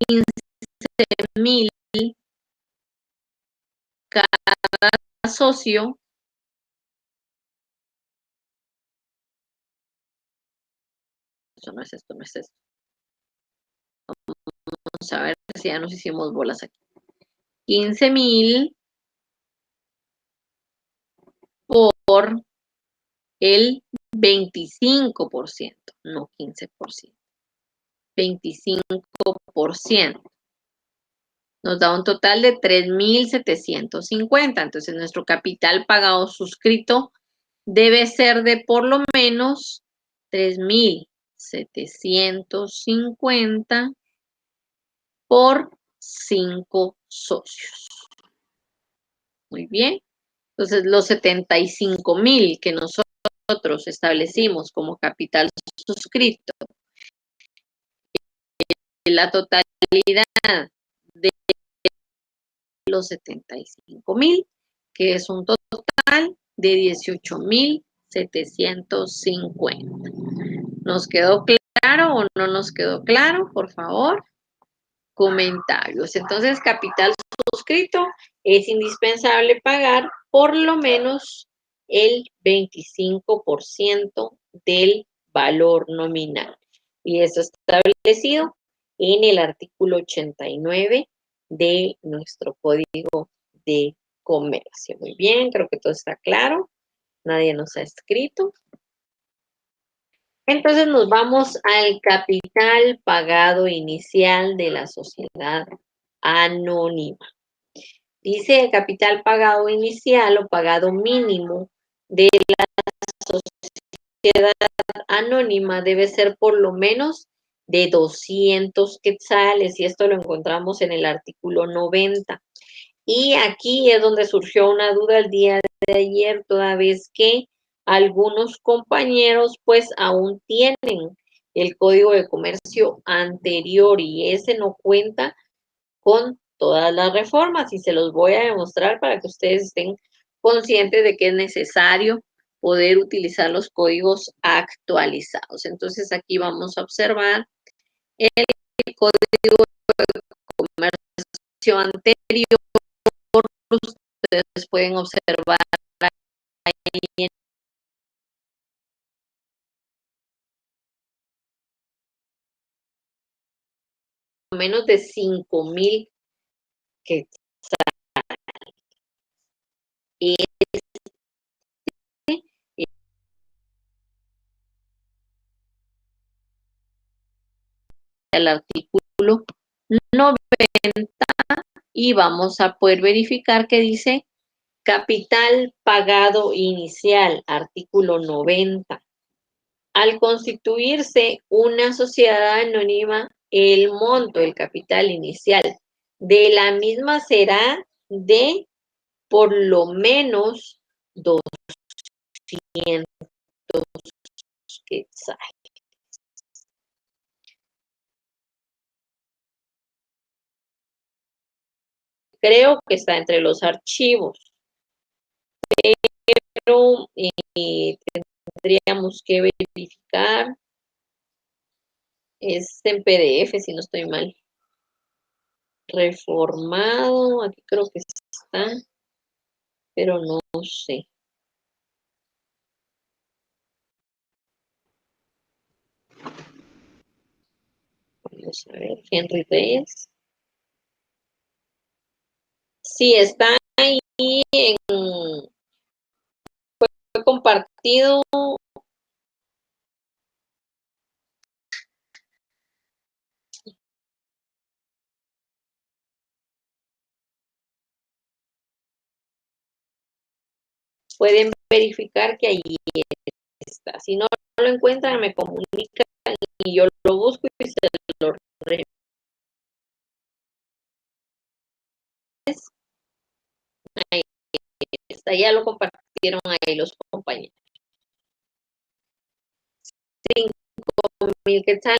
15,000 cada socio. Eso no es esto, no es esto. Vamos a ver si ya nos hicimos bolas aquí. 15,000 por el 25%, no 15%. 25%. Nos da un total de 3,750. Entonces, nuestro capital pagado suscrito debe ser de por lo menos 3,750 por 5 socios. Muy bien. Entonces, los 75,000 que nosotros establecimos como capital suscrito, la totalidad de los 75,000, que es un total de 18,750. ¿Nos quedó claro o no nos quedó claro? Por favor, comentarios. Entonces, capital suscrito es indispensable pagar por lo menos el 25% del valor nominal. Y eso está establecido en el artículo 89 de nuestro Código de Comercio. Muy bien, creo que todo está claro. Nadie nos ha escrito. Entonces nos vamos al capital pagado inicial de la sociedad anónima. Dice el capital pagado inicial o pagado mínimo de la sociedad anónima debe ser por lo menos de 200 quetzales, y esto lo encontramos en el artículo 90. Y aquí es donde surgió una duda el día de ayer, toda vez que algunos compañeros pues aún tienen el Código de Comercio anterior y ese no cuenta con todas las reformas, y se los voy a demostrar para que ustedes estén conscientes de que es necesario poder utilizar los códigos actualizados. Entonces aquí vamos a observar el Código de Comercio anterior. Ustedes pueden observar ahí en menos de 5,000 que el artículo 90, y vamos a poder verificar que dice capital pagado inicial, artículo 90. Al constituirse una sociedad anónima, el monto, el capital inicial de la misma será de por lo menos 200 quetzales. Creo que está entre los archivos, pero tendríamos que verificar. Es en PDF, si no estoy mal. Reformado, aquí creo que está, pero no sé. Vamos a ver, Henry Reyes. Sí, está ahí, fue compartido. Pueden verificar que ahí está. Si no lo encuentran, me comunican y yo lo busco y se lo está, ya lo compartieron ahí los compañeros. 5.000 quetzales,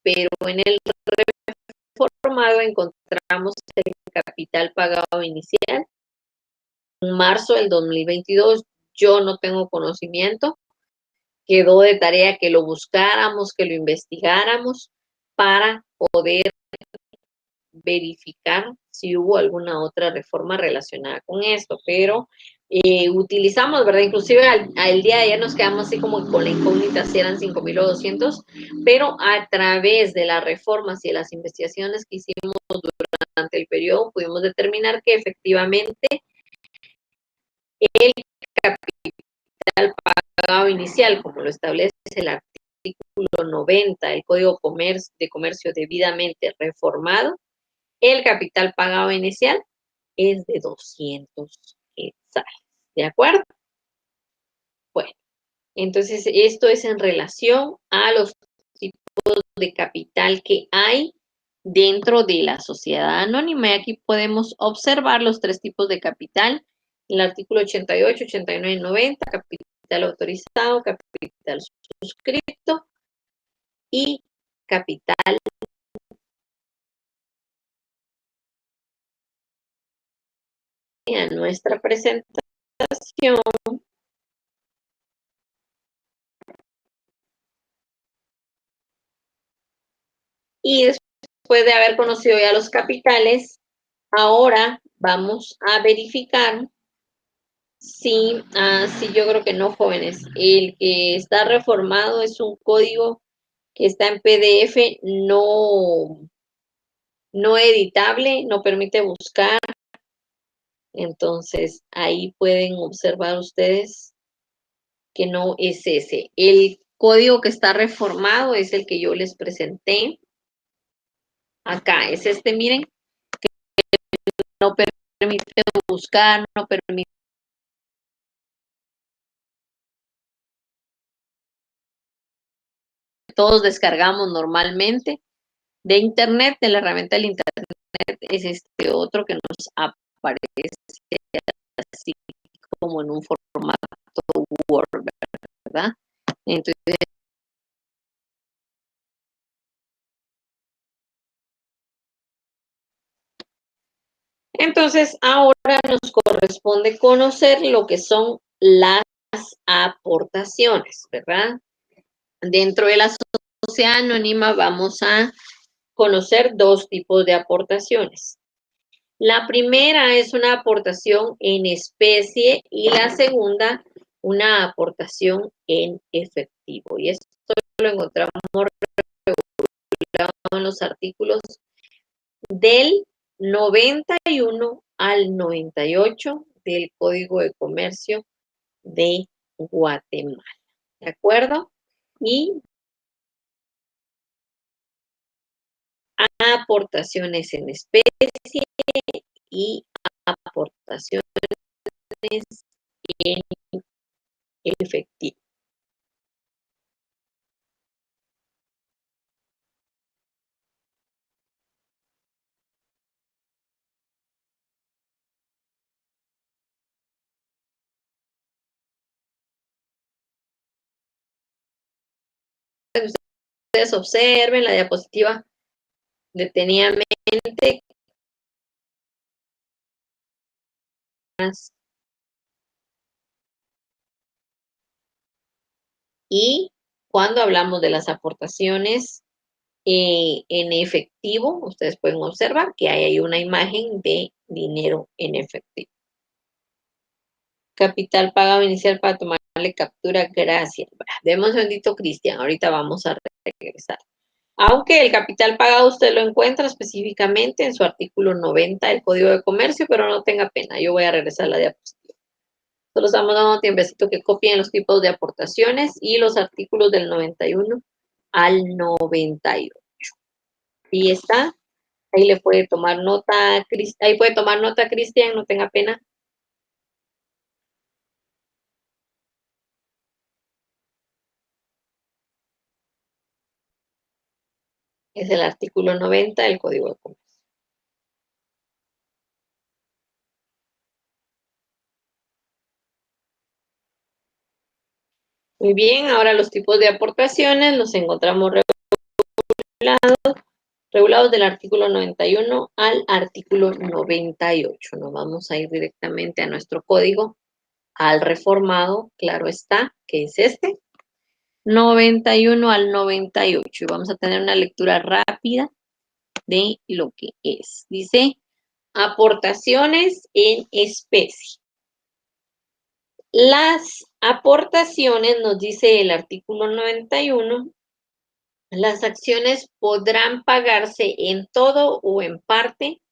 pero en el reformado encontramos el capital pagado inicial. En marzo del 2022, yo no tengo conocimiento, quedó de tarea que lo buscáramos, que lo investigáramos para poder verificar si hubo alguna otra reforma relacionada con esto, pero utilizamos, ¿verdad? Inclusive al día de ayer nos quedamos así como con la incógnita si eran 5.000 o 200, pero a través de las reformas y de las investigaciones que hicimos durante el periodo, pudimos determinar que efectivamente el capital pagado inicial, como lo establece el artículo 90 del Código de Comercio debidamente reformado, el capital pagado inicial es de 200 quetzales. ¿De acuerdo? Bueno, entonces esto es en relación a los tipos de capital que hay dentro de la sociedad anónima. Y aquí podemos observar los tres tipos de capital. El artículo 88, 89 y 90, capital autorizado, capital suscrito y capital a nuestra presentación. Y después de haber conocido ya los capitales, ahora vamos a verificar si, yo creo que no, jóvenes, el que está reformado es un código que está en PDF, no editable, no permite buscar. Entonces, ahí pueden observar ustedes que no es ese. El código que está reformado es el que yo les presenté. Acá es este, miren, que no permite buscar, no permite. Todos descargamos normalmente de internet, de la herramienta del internet, es este otro que nos aparece así como en un formato Word, ¿verdad? Entonces, ahora nos corresponde conocer lo que son las aportaciones, ¿verdad? Dentro de la sociedad anónima vamos a conocer dos tipos de aportaciones. La primera es una aportación en especie y la segunda, una aportación en efectivo. Y esto lo encontramos regulado en los artículos del 91 al 98 del Código de Comercio de Guatemala. ¿De acuerdo? Y aportaciones en especie y aportaciones en efectivo. Ustedes observen la diapositiva detenidamente. Y cuando hablamos de las aportaciones en efectivo, ustedes pueden observar que hay ahí una imagen de dinero en efectivo. Capital pagado inicial para tomarle captura, gracias. Demos un bendito, Cristian, ahorita vamos a regresar. Aunque el capital pagado usted lo encuentra específicamente en su artículo 90 del Código de Comercio, pero no tenga pena, yo voy a regresar a la diapositiva. Solo estamos dando tiempecito que copien los tipos de aportaciones y los artículos del 91 al 98. Ahí está. Ahí le puede tomar nota, ahí puede tomar nota, Cristian, no tenga pena. Es el artículo 90 del Código de Comercio. Muy bien, ahora los tipos de aportaciones los encontramos regulados del artículo 91 al artículo 98. Nos vamos a ir directamente a nuestro código, al reformado, claro está, que es este, 91 al 98. Y vamos a tener una lectura rápida de lo que es. Dice, aportaciones en especie. Las aportaciones, nos dice el artículo 91, las acciones podrán pagarse en todo o en parte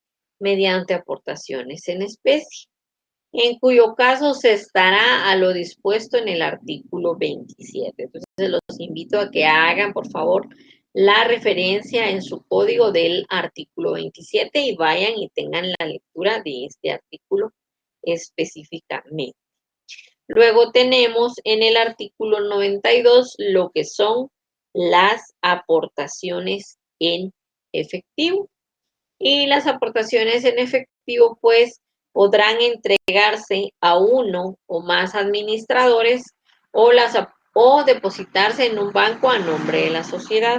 mediante aportaciones en especie, en cuyo caso se estará a lo dispuesto en el artículo 27. Entonces, los invito a que hagan, por favor, la referencia en su código del artículo 27 y vayan y tengan la lectura de este artículo específicamente. Luego tenemos en el artículo 92 lo que son las aportaciones en efectivo. Y las aportaciones en efectivo, pues, podrán entregarse a uno o más administradores o depositarse en un banco a nombre de la sociedad.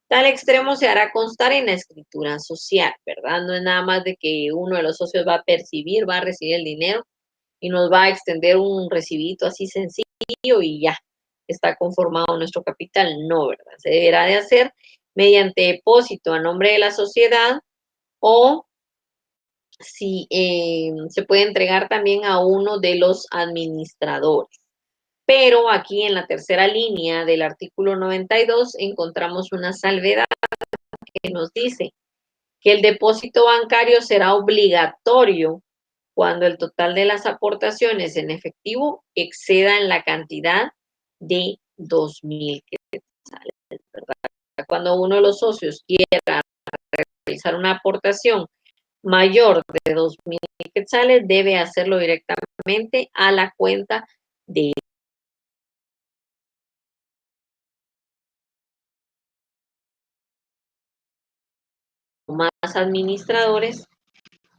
Tal extremo se hará constar en la escritura social, ¿verdad? No es nada más de que uno de los socios va a percibir, va a recibir el dinero y nos va a extender un recibito así sencillo y ya está conformado nuestro capital. No, ¿verdad? Se deberá de hacer mediante depósito a nombre de la sociedad o si se puede entregar también a uno de los administradores. Pero aquí en la tercera línea del artículo 92 encontramos una salvedad que nos dice que el depósito bancario será obligatorio cuando el total de las aportaciones en efectivo exceda en la cantidad de 2,000 quetzales, ¿verdad? Cuando uno de los socios quiera realizar una aportación mayor de 2,000 quetzales, debe hacerlo directamente a la cuenta de más administradores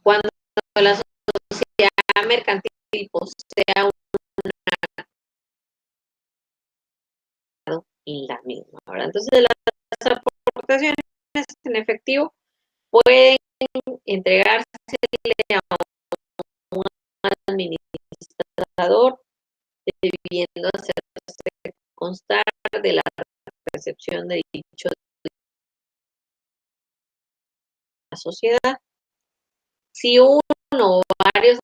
cuando la sociedad mercantil posea un en la misma, ¿verdad? Entonces, las aportaciones en efectivo pueden entregarse a un administrador debiendo hacerse constar de la recepción de dicho de la sociedad. Si uno o varios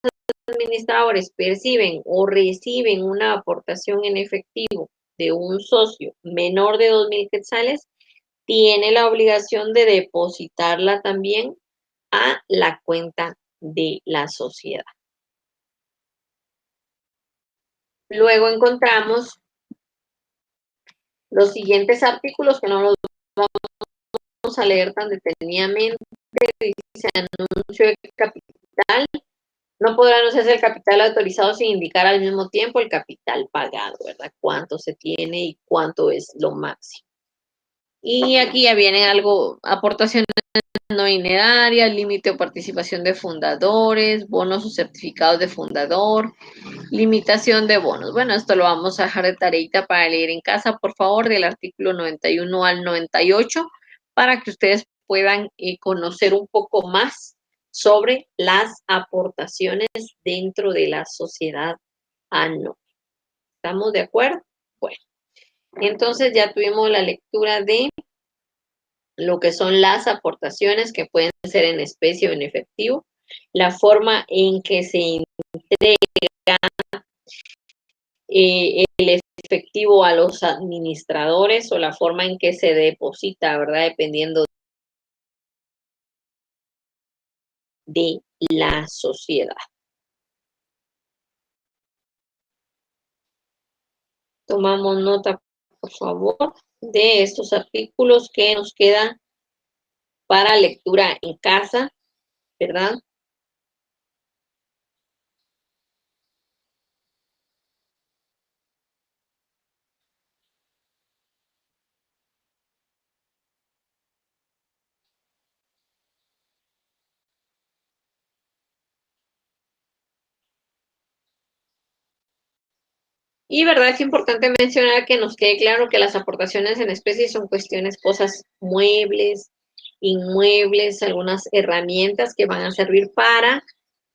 administradores perciben o reciben una aportación en efectivo de un socio menor de 2,000 quetzales, tiene la obligación de depositarla también a la cuenta de la sociedad. Luego encontramos los siguientes artículos que no los vamos a leer tan detenidamente. Dice anuncio de capital. No podrá anunciarse el capital autorizado sin indicar al mismo tiempo el capital pagado, ¿verdad? Cuánto se tiene y cuánto es lo máximo. Y aquí ya vienen algo, aportaciones no dinerarias, límite o participación de fundadores, bonos o certificados de fundador, limitación de bonos. Bueno, esto lo vamos a dejar de tareita para leer en casa, por favor, del artículo 91 al 98, para que ustedes puedan conocer un poco más sobre las aportaciones dentro de la sociedad anónima. ¿Estamos de acuerdo? Bueno, entonces ya tuvimos la lectura de lo que son las aportaciones que pueden ser en especie o en efectivo, la forma en que se entrega el efectivo a los administradores o la forma en que se deposita, ¿verdad? Dependiendo de la sociedad. Tomamos nota, por favor, de estos artículos que nos quedan para lectura en casa, ¿verdad? Y verdad es importante mencionar que nos quede claro que las aportaciones en especie son cuestiones, cosas muebles, inmuebles, algunas herramientas que van a servir para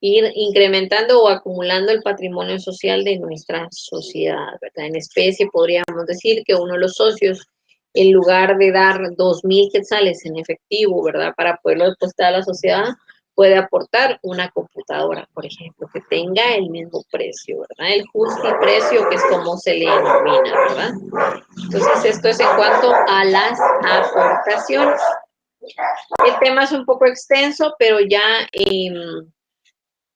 ir incrementando o acumulando el patrimonio social de nuestra sociedad, ¿verdad? En especie podríamos decir que uno de los socios, en lugar de dar 2.000 quetzales en efectivo, ¿verdad? Para poderlo depositar a la sociedad, puede aportar una computadora, por ejemplo, que tenga el mismo precio, ¿verdad? El justiprecio, que es como se le denomina, ¿verdad? Entonces, esto es en cuanto a las aportaciones. El tema es un poco extenso, pero ya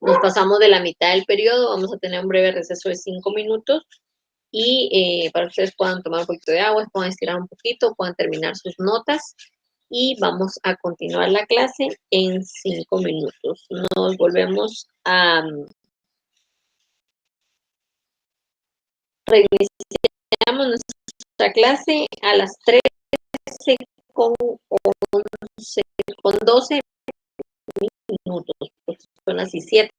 nos pasamos de la mitad del periodo. Vamos a tener un breve receso de 5 minutos y para que ustedes puedan tomar un poquito de agua, puedan estirar un poquito, puedan terminar sus notas y vamos a continuar la clase en 5 minutos. Nos volvemos a reiniciamos nuestra clase a las 13 con 11, con 12 minutos, pues son las 17.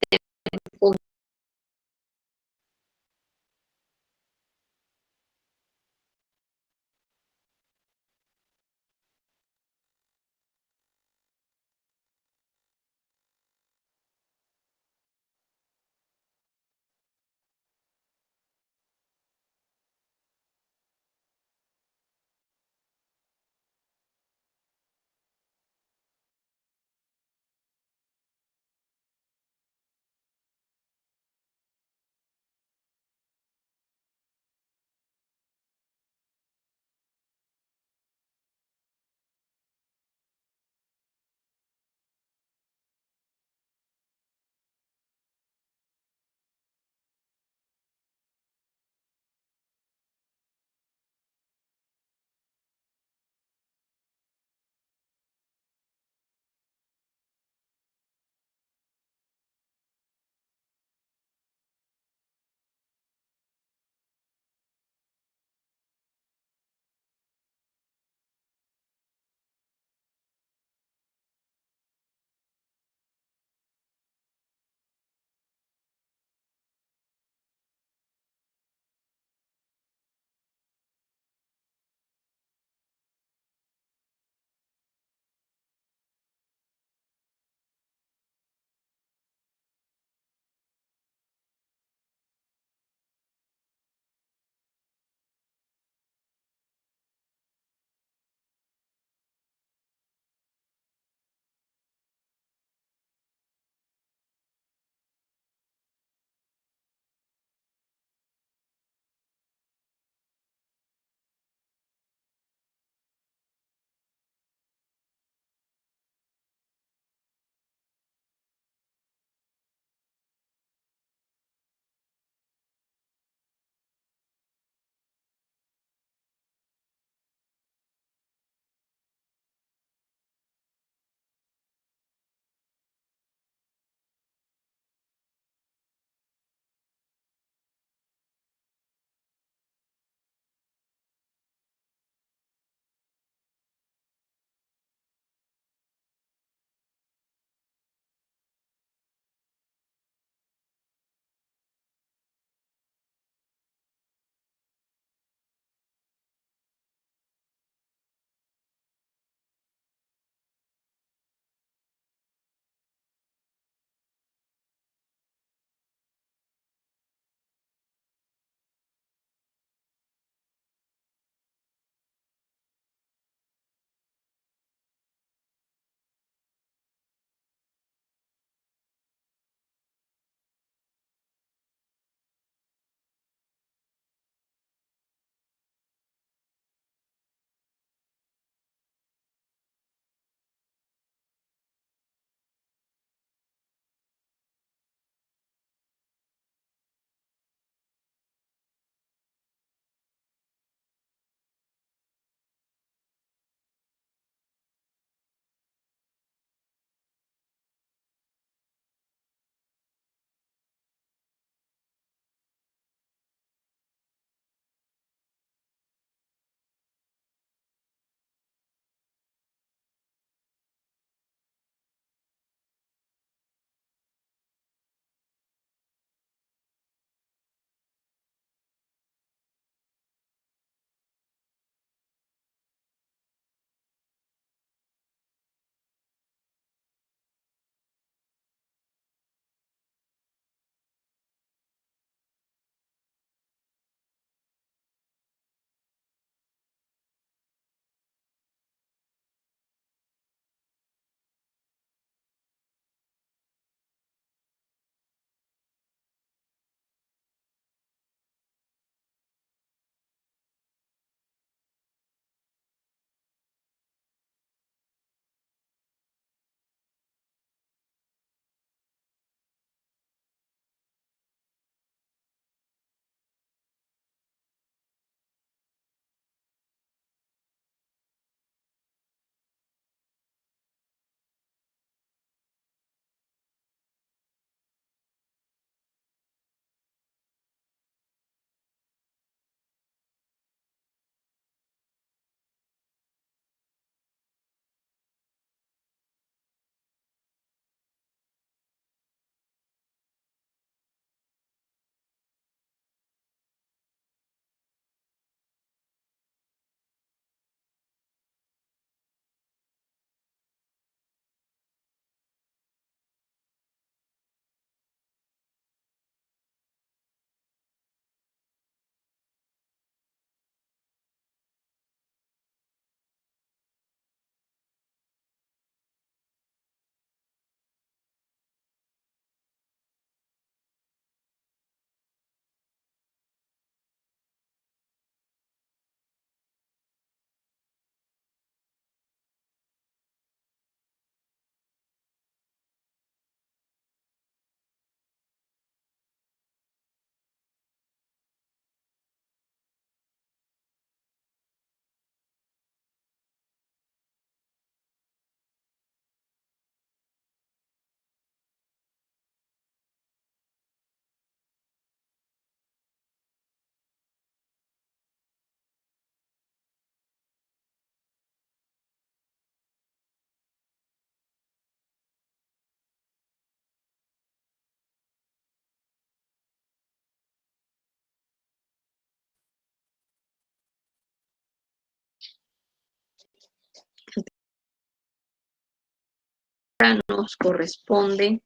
nos corresponde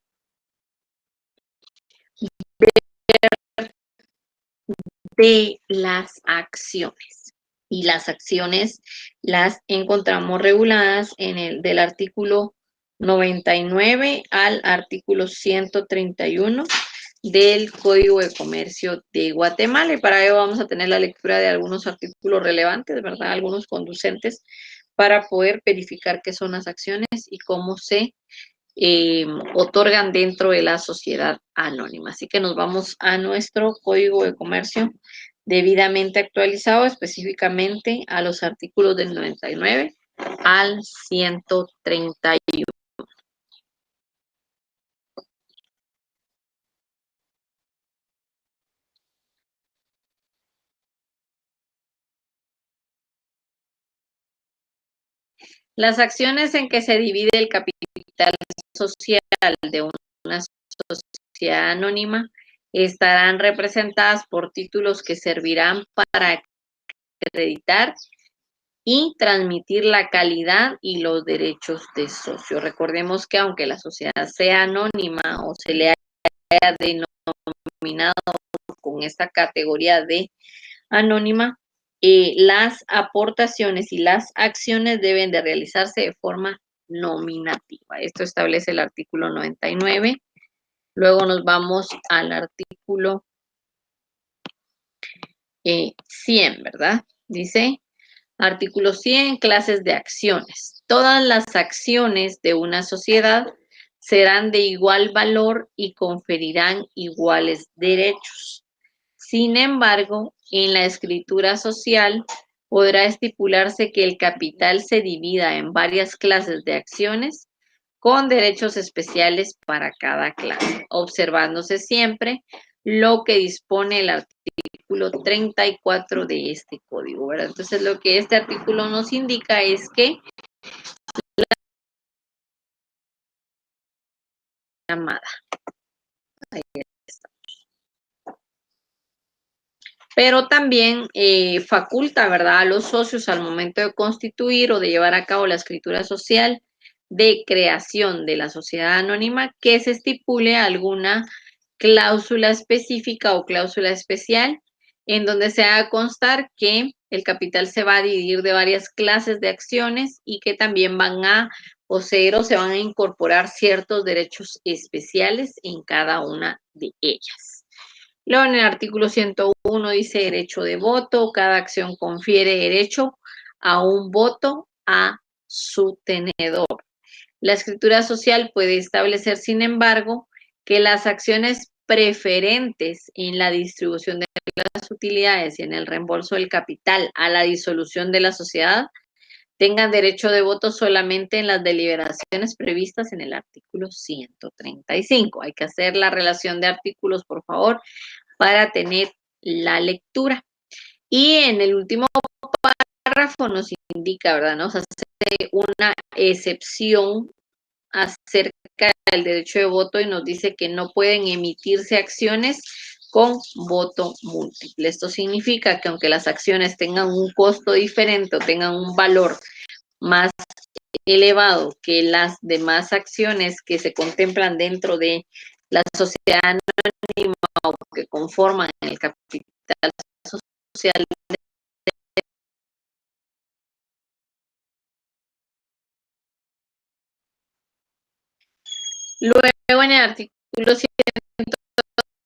de las acciones. Y las acciones las encontramos reguladas en el del artículo 99 al artículo 131 del Código de Comercio de Guatemala. Y para ello vamos a tener la lectura de algunos artículos relevantes, ¿verdad? Algunos conducentes para poder verificar qué son las acciones y cómo se otorgan dentro de la sociedad anónima. Así que nos vamos a nuestro Código de Comercio debidamente actualizado, específicamente a los artículos del 99 al 131. Las acciones en que se divide el capital social de una sociedad anónima estarán representadas por títulos que servirán para acreditar y transmitir la calidad y los derechos de socio. Recordemos que aunque la sociedad sea anónima o se le haya denominado con esta categoría de anónima, las aportaciones y las acciones deben de realizarse de forma nominativa. Esto establece el artículo 99. Luego nos vamos al artículo 100, ¿verdad? Dice, artículo 100, clases de acciones. Todas las acciones de una sociedad serán de igual valor y conferirán iguales derechos. Sin embargo, en la escritura social podrá estipularse que el capital se divida en varias clases de acciones con derechos especiales para cada clase, observándose siempre lo que dispone el artículo 34 de este código, ¿verdad? Entonces, lo que este artículo nos indica es que la llamada. Ahí está. Pero también faculta, ¿verdad?, a los socios al momento de constituir o de llevar a cabo la escritura social de creación de la sociedad anónima que se estipule alguna cláusula específica o cláusula especial en donde se haga constar que el capital se va a dividir de varias clases de acciones y que también van a poseer o se van a incorporar ciertos derechos especiales en cada una de ellas. Luego en el artículo 101 dice derecho de voto. Cada acción confiere derecho a un voto a su tenedor. La escritura social puede establecer, sin embargo, que las acciones preferentes en la distribución de las utilidades y en el reembolso del capital a la disolución de la sociedad tengan derecho de voto solamente en las deliberaciones previstas en el artículo 135. Hay que hacer la relación de artículos, por favor, para tener la lectura. Y en el último párrafo nos indica, ¿verdad? Nos hace una excepción acerca del derecho de voto y nos dice que no pueden emitirse acciones con voto múltiple. Esto significa que aunque las acciones tengan un costo diferente o tengan un valor más elevado que las demás acciones que se contemplan dentro de la sociedad anónima o que conforman el capital social, luego en el artículo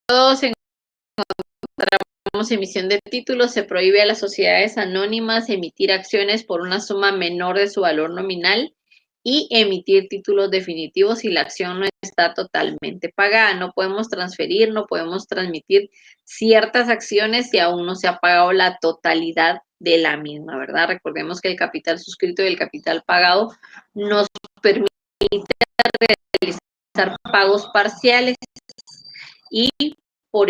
102 encontramos emisión de títulos. Se prohíbe a las sociedades anónimas emitir acciones por una suma menor de su valor nominal y emitir títulos definitivos si la acción no está totalmente pagada. No podemos transferir, no podemos transmitir ciertas acciones si aún no se ha pagado la totalidad de la misma, ¿verdad? Recordemos que el capital suscrito y el capital pagado nos permite realizar pagos parciales y por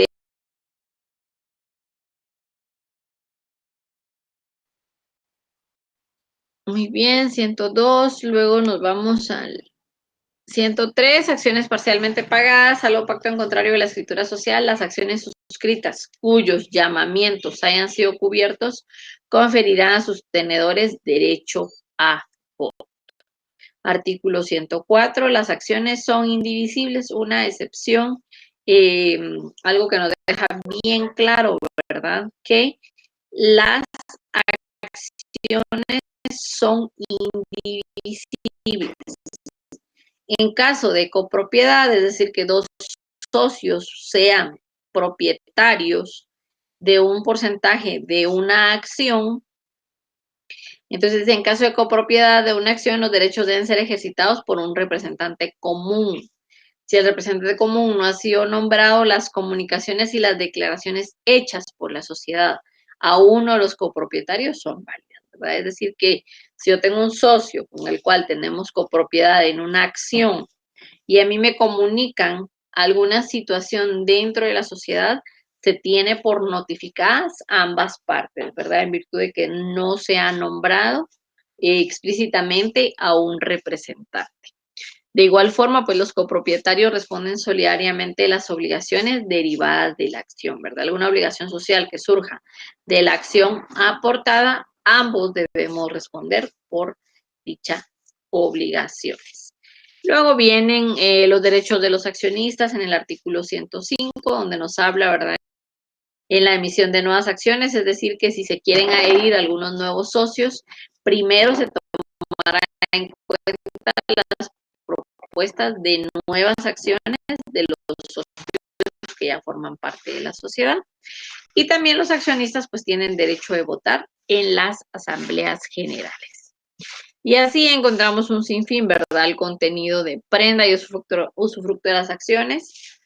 muy bien, 102, luego nos vamos al 103, acciones parcialmente pagadas, salvo pacto en contrario de la escritura social, las acciones suscritas cuyos llamamientos hayan sido cubiertos conferirán a sus tenedores derecho a voto. Artículo 104, las acciones son indivisibles, una excepción, algo que nos deja bien claro, ¿verdad? Que las acciones son indivisibles. En caso de copropiedad, es decir, que dos socios sean propietarios de un porcentaje de una acción, entonces, en caso de copropiedad de una acción, los derechos deben ser ejercitados por un representante común. Si el representante común no ha sido nombrado, las comunicaciones y las declaraciones hechas por la sociedad a uno de los copropietarios son válidas, ¿verdad? Es decir, que si yo tengo un socio con el cual tenemos copropiedad en una acción y a mí me comunican alguna situación dentro de la sociedad, se tiene por notificadas ambas partes, ¿verdad? En virtud de que no se ha nombrado explícitamente a un representante. De igual forma, pues los copropietarios responden solidariamente de las obligaciones derivadas de la acción, ¿verdad? Alguna obligación social que surja de la acción aportada, ambos debemos responder por dichas obligaciones. Luego vienen los derechos de los accionistas en el artículo 105, donde nos habla, ¿verdad?, en la emisión de nuevas acciones, es decir, que si se quieren adherir algunos nuevos socios, primero se tomará en cuenta las propuestas de nuevas acciones de los socios que ya forman parte de la sociedad. Y también los accionistas pues tienen derecho de votar en las asambleas generales. Y así encontramos un sinfín, ¿verdad? El contenido de prenda y usufructo de las acciones.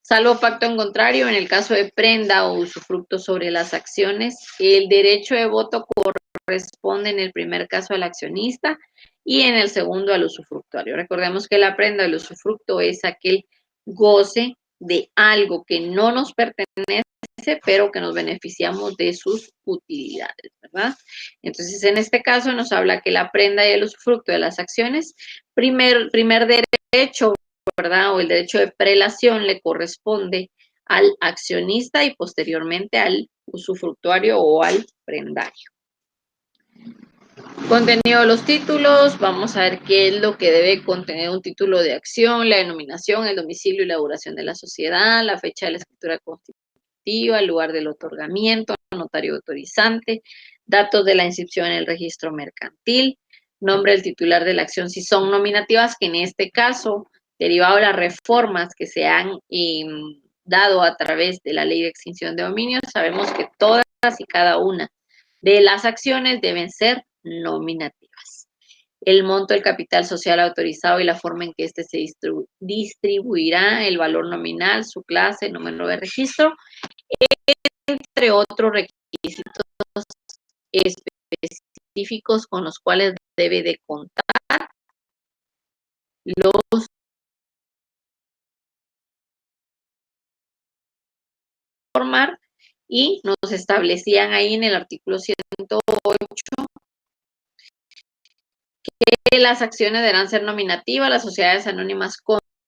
Salvo pacto en contrario, en el caso de prenda o usufructo sobre las acciones, el derecho de voto corresponde en el primer caso al accionista y en el segundo al usufructuario. Recordemos que la prenda o el usufructo es aquel goce de algo que no nos pertenece, pero que nos beneficiamos de sus utilidades, ¿verdad? Entonces, en este caso nos habla que la prenda y el usufructo de las acciones, primer derecho, ¿verdad? O el derecho de prelación le corresponde al accionista y posteriormente al usufructuario o al prendario. Contenido de los títulos, vamos a ver qué es lo que debe contener un título de acción, la denominación, el domicilio y la duración de la sociedad, la fecha de la escritura constitutiva, el lugar del otorgamiento, notario autorizante, datos de la inscripción en el registro mercantil, nombre del titular de la acción si son nominativas, que en este caso, derivado de las reformas que se han dado a través de la ley de extinción de dominio, sabemos que todas y cada una de las acciones deben ser nominativas. El monto del capital social autorizado y la forma en que éste se distribuirá, el valor nominal, su clase, número de registro, entre otros requisitos específicos con los cuales debe de contar los formar, y nos establecían ahí en el artículo 108 que las acciones deberán ser nominativas, las sociedades anónimas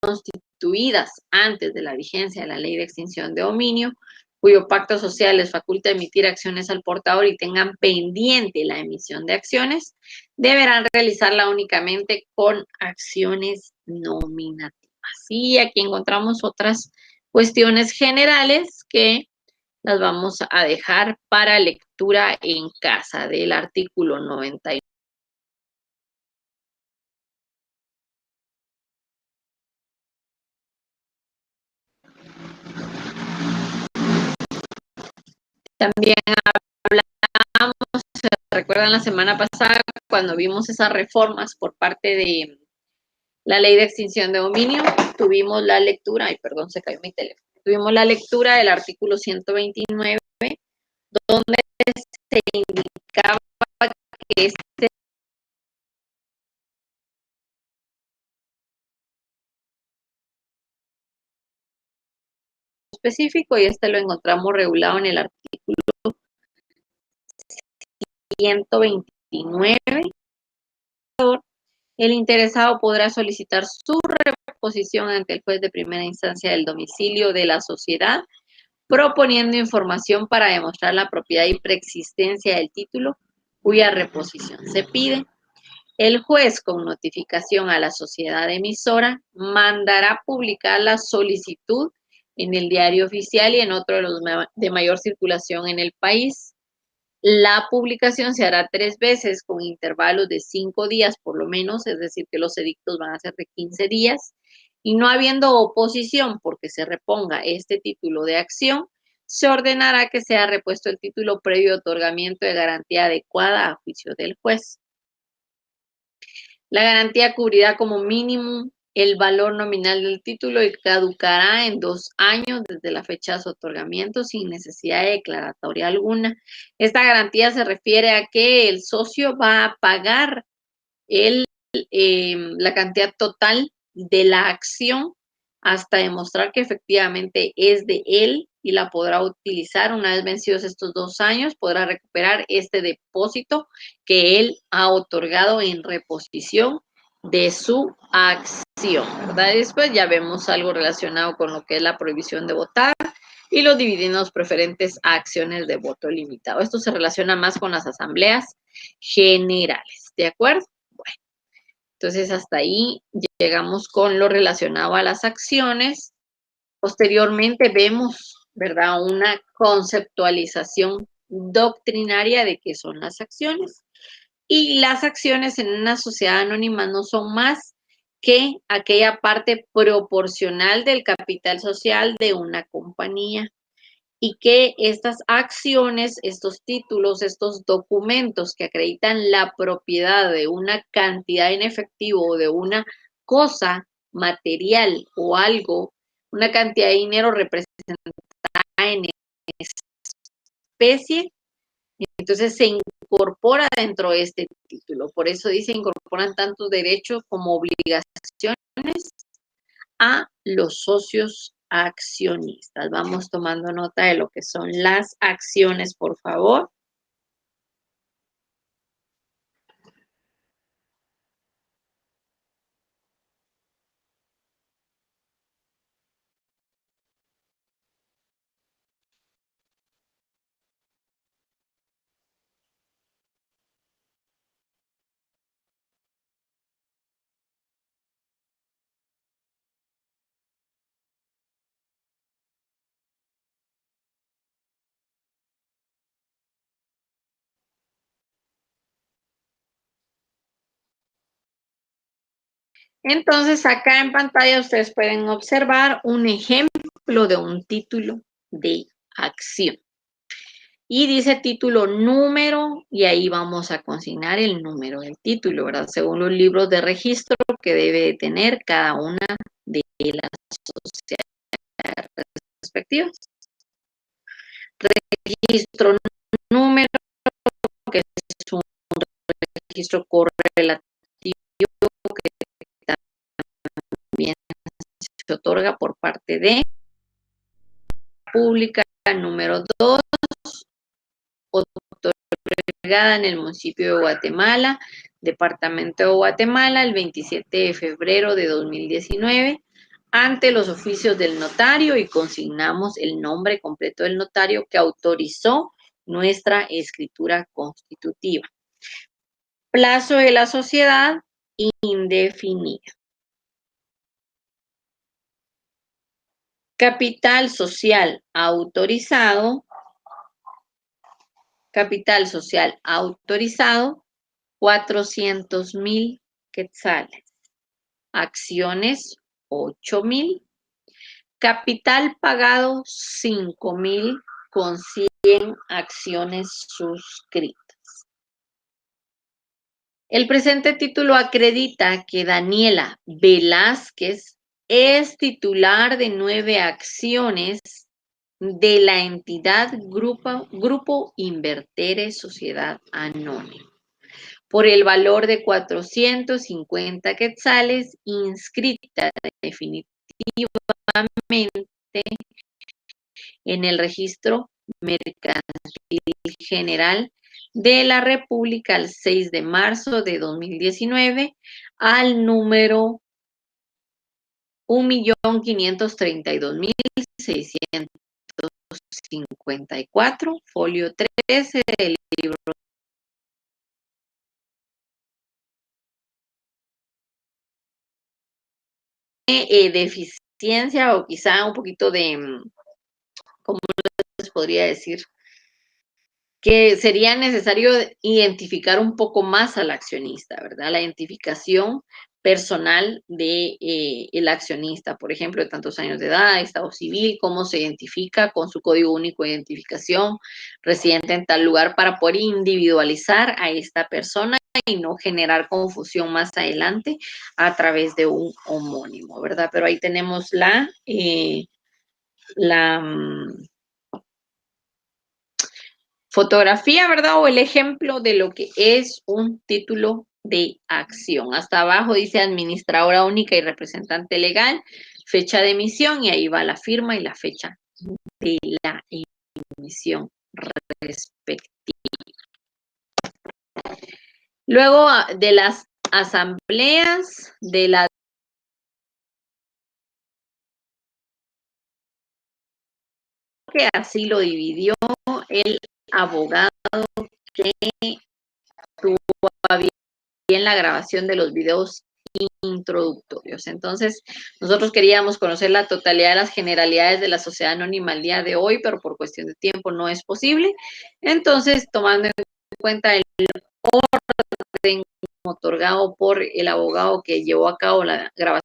constituidas antes de la vigencia de la ley de extinción de dominio, cuyo pacto social les faculta emitir acciones al portador y tengan pendiente la emisión de acciones, deberán realizarla únicamente con acciones nominativas. Y aquí encontramos otras cuestiones generales que las vamos a dejar para lectura en casa del artículo 99. También hablamos, se recuerdan la semana pasada cuando vimos esas reformas por parte de la ley de extinción de dominio, tuvimos la lectura, ay perdón, se cayó mi teléfono, tuvimos la lectura del artículo 129, donde se indicaba que este específico, y este lo encontramos regulado en el artículo 129. El interesado podrá solicitar su reposición ante el juez de primera instancia del domicilio de la sociedad, proponiendo información para demostrar la propiedad y preexistencia del título cuya reposición se pide. El juez, con notificación a la sociedad emisora, mandará publicar la solicitud en el diario oficial y en otro de los de mayor circulación en el país. La publicación se hará 3 veces con intervalos de 5 días por lo menos, es decir, que los edictos van a ser de 15 días, y no habiendo oposición porque se reponga este título de acción, se ordenará que sea repuesto el título previo otorgamiento de garantía adecuada a juicio del juez. La garantía cubrirá como mínimo el valor nominal del título y caducará en 2 años desde la fecha de su otorgamiento sin necesidad de declaratoria alguna. Esta garantía se refiere a que el socio va a pagar la cantidad total de la acción hasta demostrar que efectivamente es de él y la podrá utilizar. Una vez vencidos estos 2 años, podrá recuperar este depósito que él ha otorgado en reposición de su acción, ¿verdad? Y después ya vemos algo relacionado con lo que es la prohibición de votar y los dividendos preferentes a acciones de voto limitado. Esto se relaciona más con las asambleas generales, ¿de acuerdo? Bueno, entonces hasta ahí llegamos con lo relacionado a las acciones. Posteriormente vemos, ¿verdad?, una conceptualización doctrinaria de qué son las acciones. Y las acciones en una sociedad anónima no son más que aquella parte proporcional del capital social de una compañía, y que estas acciones, estos títulos, estos documentos que acreditan la propiedad de una cantidad en efectivo o de una cosa material o algo, una cantidad de dinero representada en especie, entonces se incorpora dentro de este título. Por eso dice, incorporan tantos derechos como obligaciones a los socios accionistas. Vamos tomando nota de lo que son las acciones, por favor. Entonces, acá en pantalla ustedes pueden observar un ejemplo de un título de acción. Y dice título número, y ahí vamos a consignar el número del título, ¿verdad? Según los libros de registro que debe de tener cada una de las sociedades respectivas. Registro número, que es un registro correlativo que también se otorga por parte de pública. Número 2, otorgada en el municipio de Guatemala, departamento de Guatemala, el 27 de febrero de 2019, ante los oficios del notario, y consignamos el nombre completo del notario que autorizó nuestra escritura constitutiva. Plazo de la sociedad indefinida. Capital social autorizado. Capital social autorizado, 400,000 quetzales. Acciones, 8,000. Capital pagado, 5,000 con 100 acciones suscritas. El presente título acredita que Daniela Velázquez es titular de 9 acciones de la entidad Grupo Invertere Sociedad Anónima, por el valor de 450 quetzales, inscrita definitivamente en el registro mercantil general de la República el 6 de marzo de 2019 al número 1.532.654, folio 13 del libro deficiencia o quizá un poquito de, ¿cómo les podría decir? Que sería necesario identificar un poco más al accionista, ¿verdad? La identificación personal de el accionista, por ejemplo, de tantos años de edad, estado civil, cómo se identifica con su código único de identificación, residente en tal lugar, para poder individualizar a esta persona y no generar confusión más adelante a través de un homónimo, ¿verdad? Pero ahí tenemos la fotografía, ¿verdad? O el ejemplo de lo que es un título de acción. Hasta abajo dice administradora única y representante legal, fecha de emisión, y ahí va la firma y la fecha de la emisión respectiva. Luego de las asambleas, de la que así lo dividió el abogado que tuvo bien la grabación de los videos introductorios. Entonces, nosotros queríamos conocer la totalidad de las generalidades de la sociedad anónima al día de hoy, pero por cuestión de tiempo no es posible. Entonces, tomando en cuenta el orden otorgado por el abogado que llevó a cabo la grabación,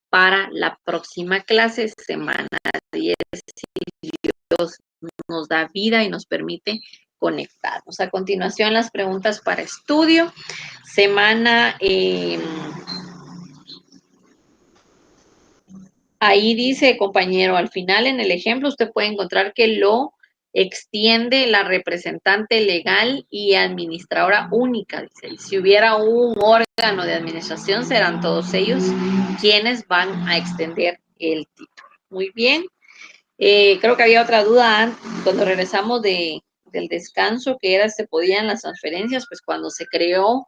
para la próxima clase, semana 10, si Dios nos da vida y nos permite conectarnos. A continuación, las preguntas para estudio. Semana, ahí dice, compañero, al final en el ejemplo usted puede encontrar que lo extiende la representante legal y administradora única. Dice, si hubiera un órgano de administración, serán todos ellos quienes van a extender el título. Muy bien. Creo que había otra duda cuando regresamos del descanso, que era, ¿se podían las transferencias? Pues cuando se creó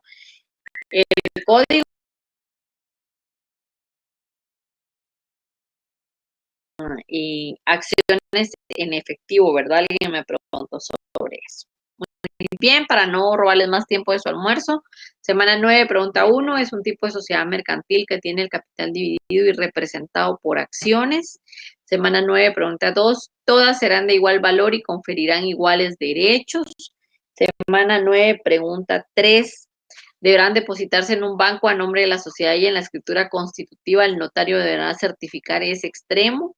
el código, acciones en efectivo, ¿verdad? Alguien me preguntó sobre eso. Muy bien, para no robarles más tiempo de su almuerzo. Semana 9, pregunta 1, es un tipo de sociedad mercantil que tiene el capital dividido y representado por acciones. Semana 9, pregunta 2, todas serán de igual valor y conferirán iguales derechos. Semana 9, pregunta 3, deberán depositarse en un banco a nombre de la sociedad y en la escritura constitutiva el notario deberá certificar ese extremo.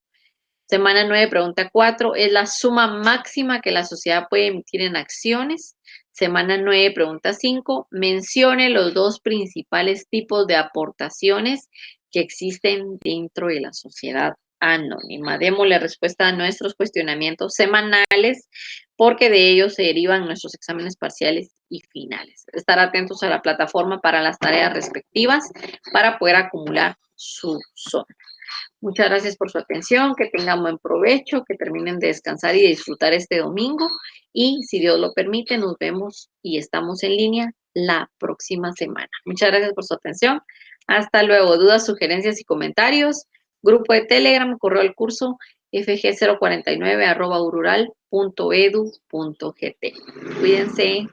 Semana 9, pregunta 4, es la suma máxima que la sociedad puede emitir en acciones. Semana 9, pregunta 5, mencione los dos principales tipos de aportaciones que existen dentro de la sociedad anónima. Démosle respuesta a nuestros cuestionamientos semanales, porque de ellos se derivan nuestros exámenes parciales y finales. Estar atentos a la plataforma para las tareas respectivas para poder acumular su zona. Muchas gracias por su atención, que tengan buen provecho, que terminen de descansar y de disfrutar este domingo y si Dios lo permite, nos vemos y estamos en línea la próxima semana. Muchas gracias por su atención. Hasta luego. Dudas, sugerencias y comentarios. Grupo de Telegram, correo al curso fg049@urural.edu.gt. Cuídense.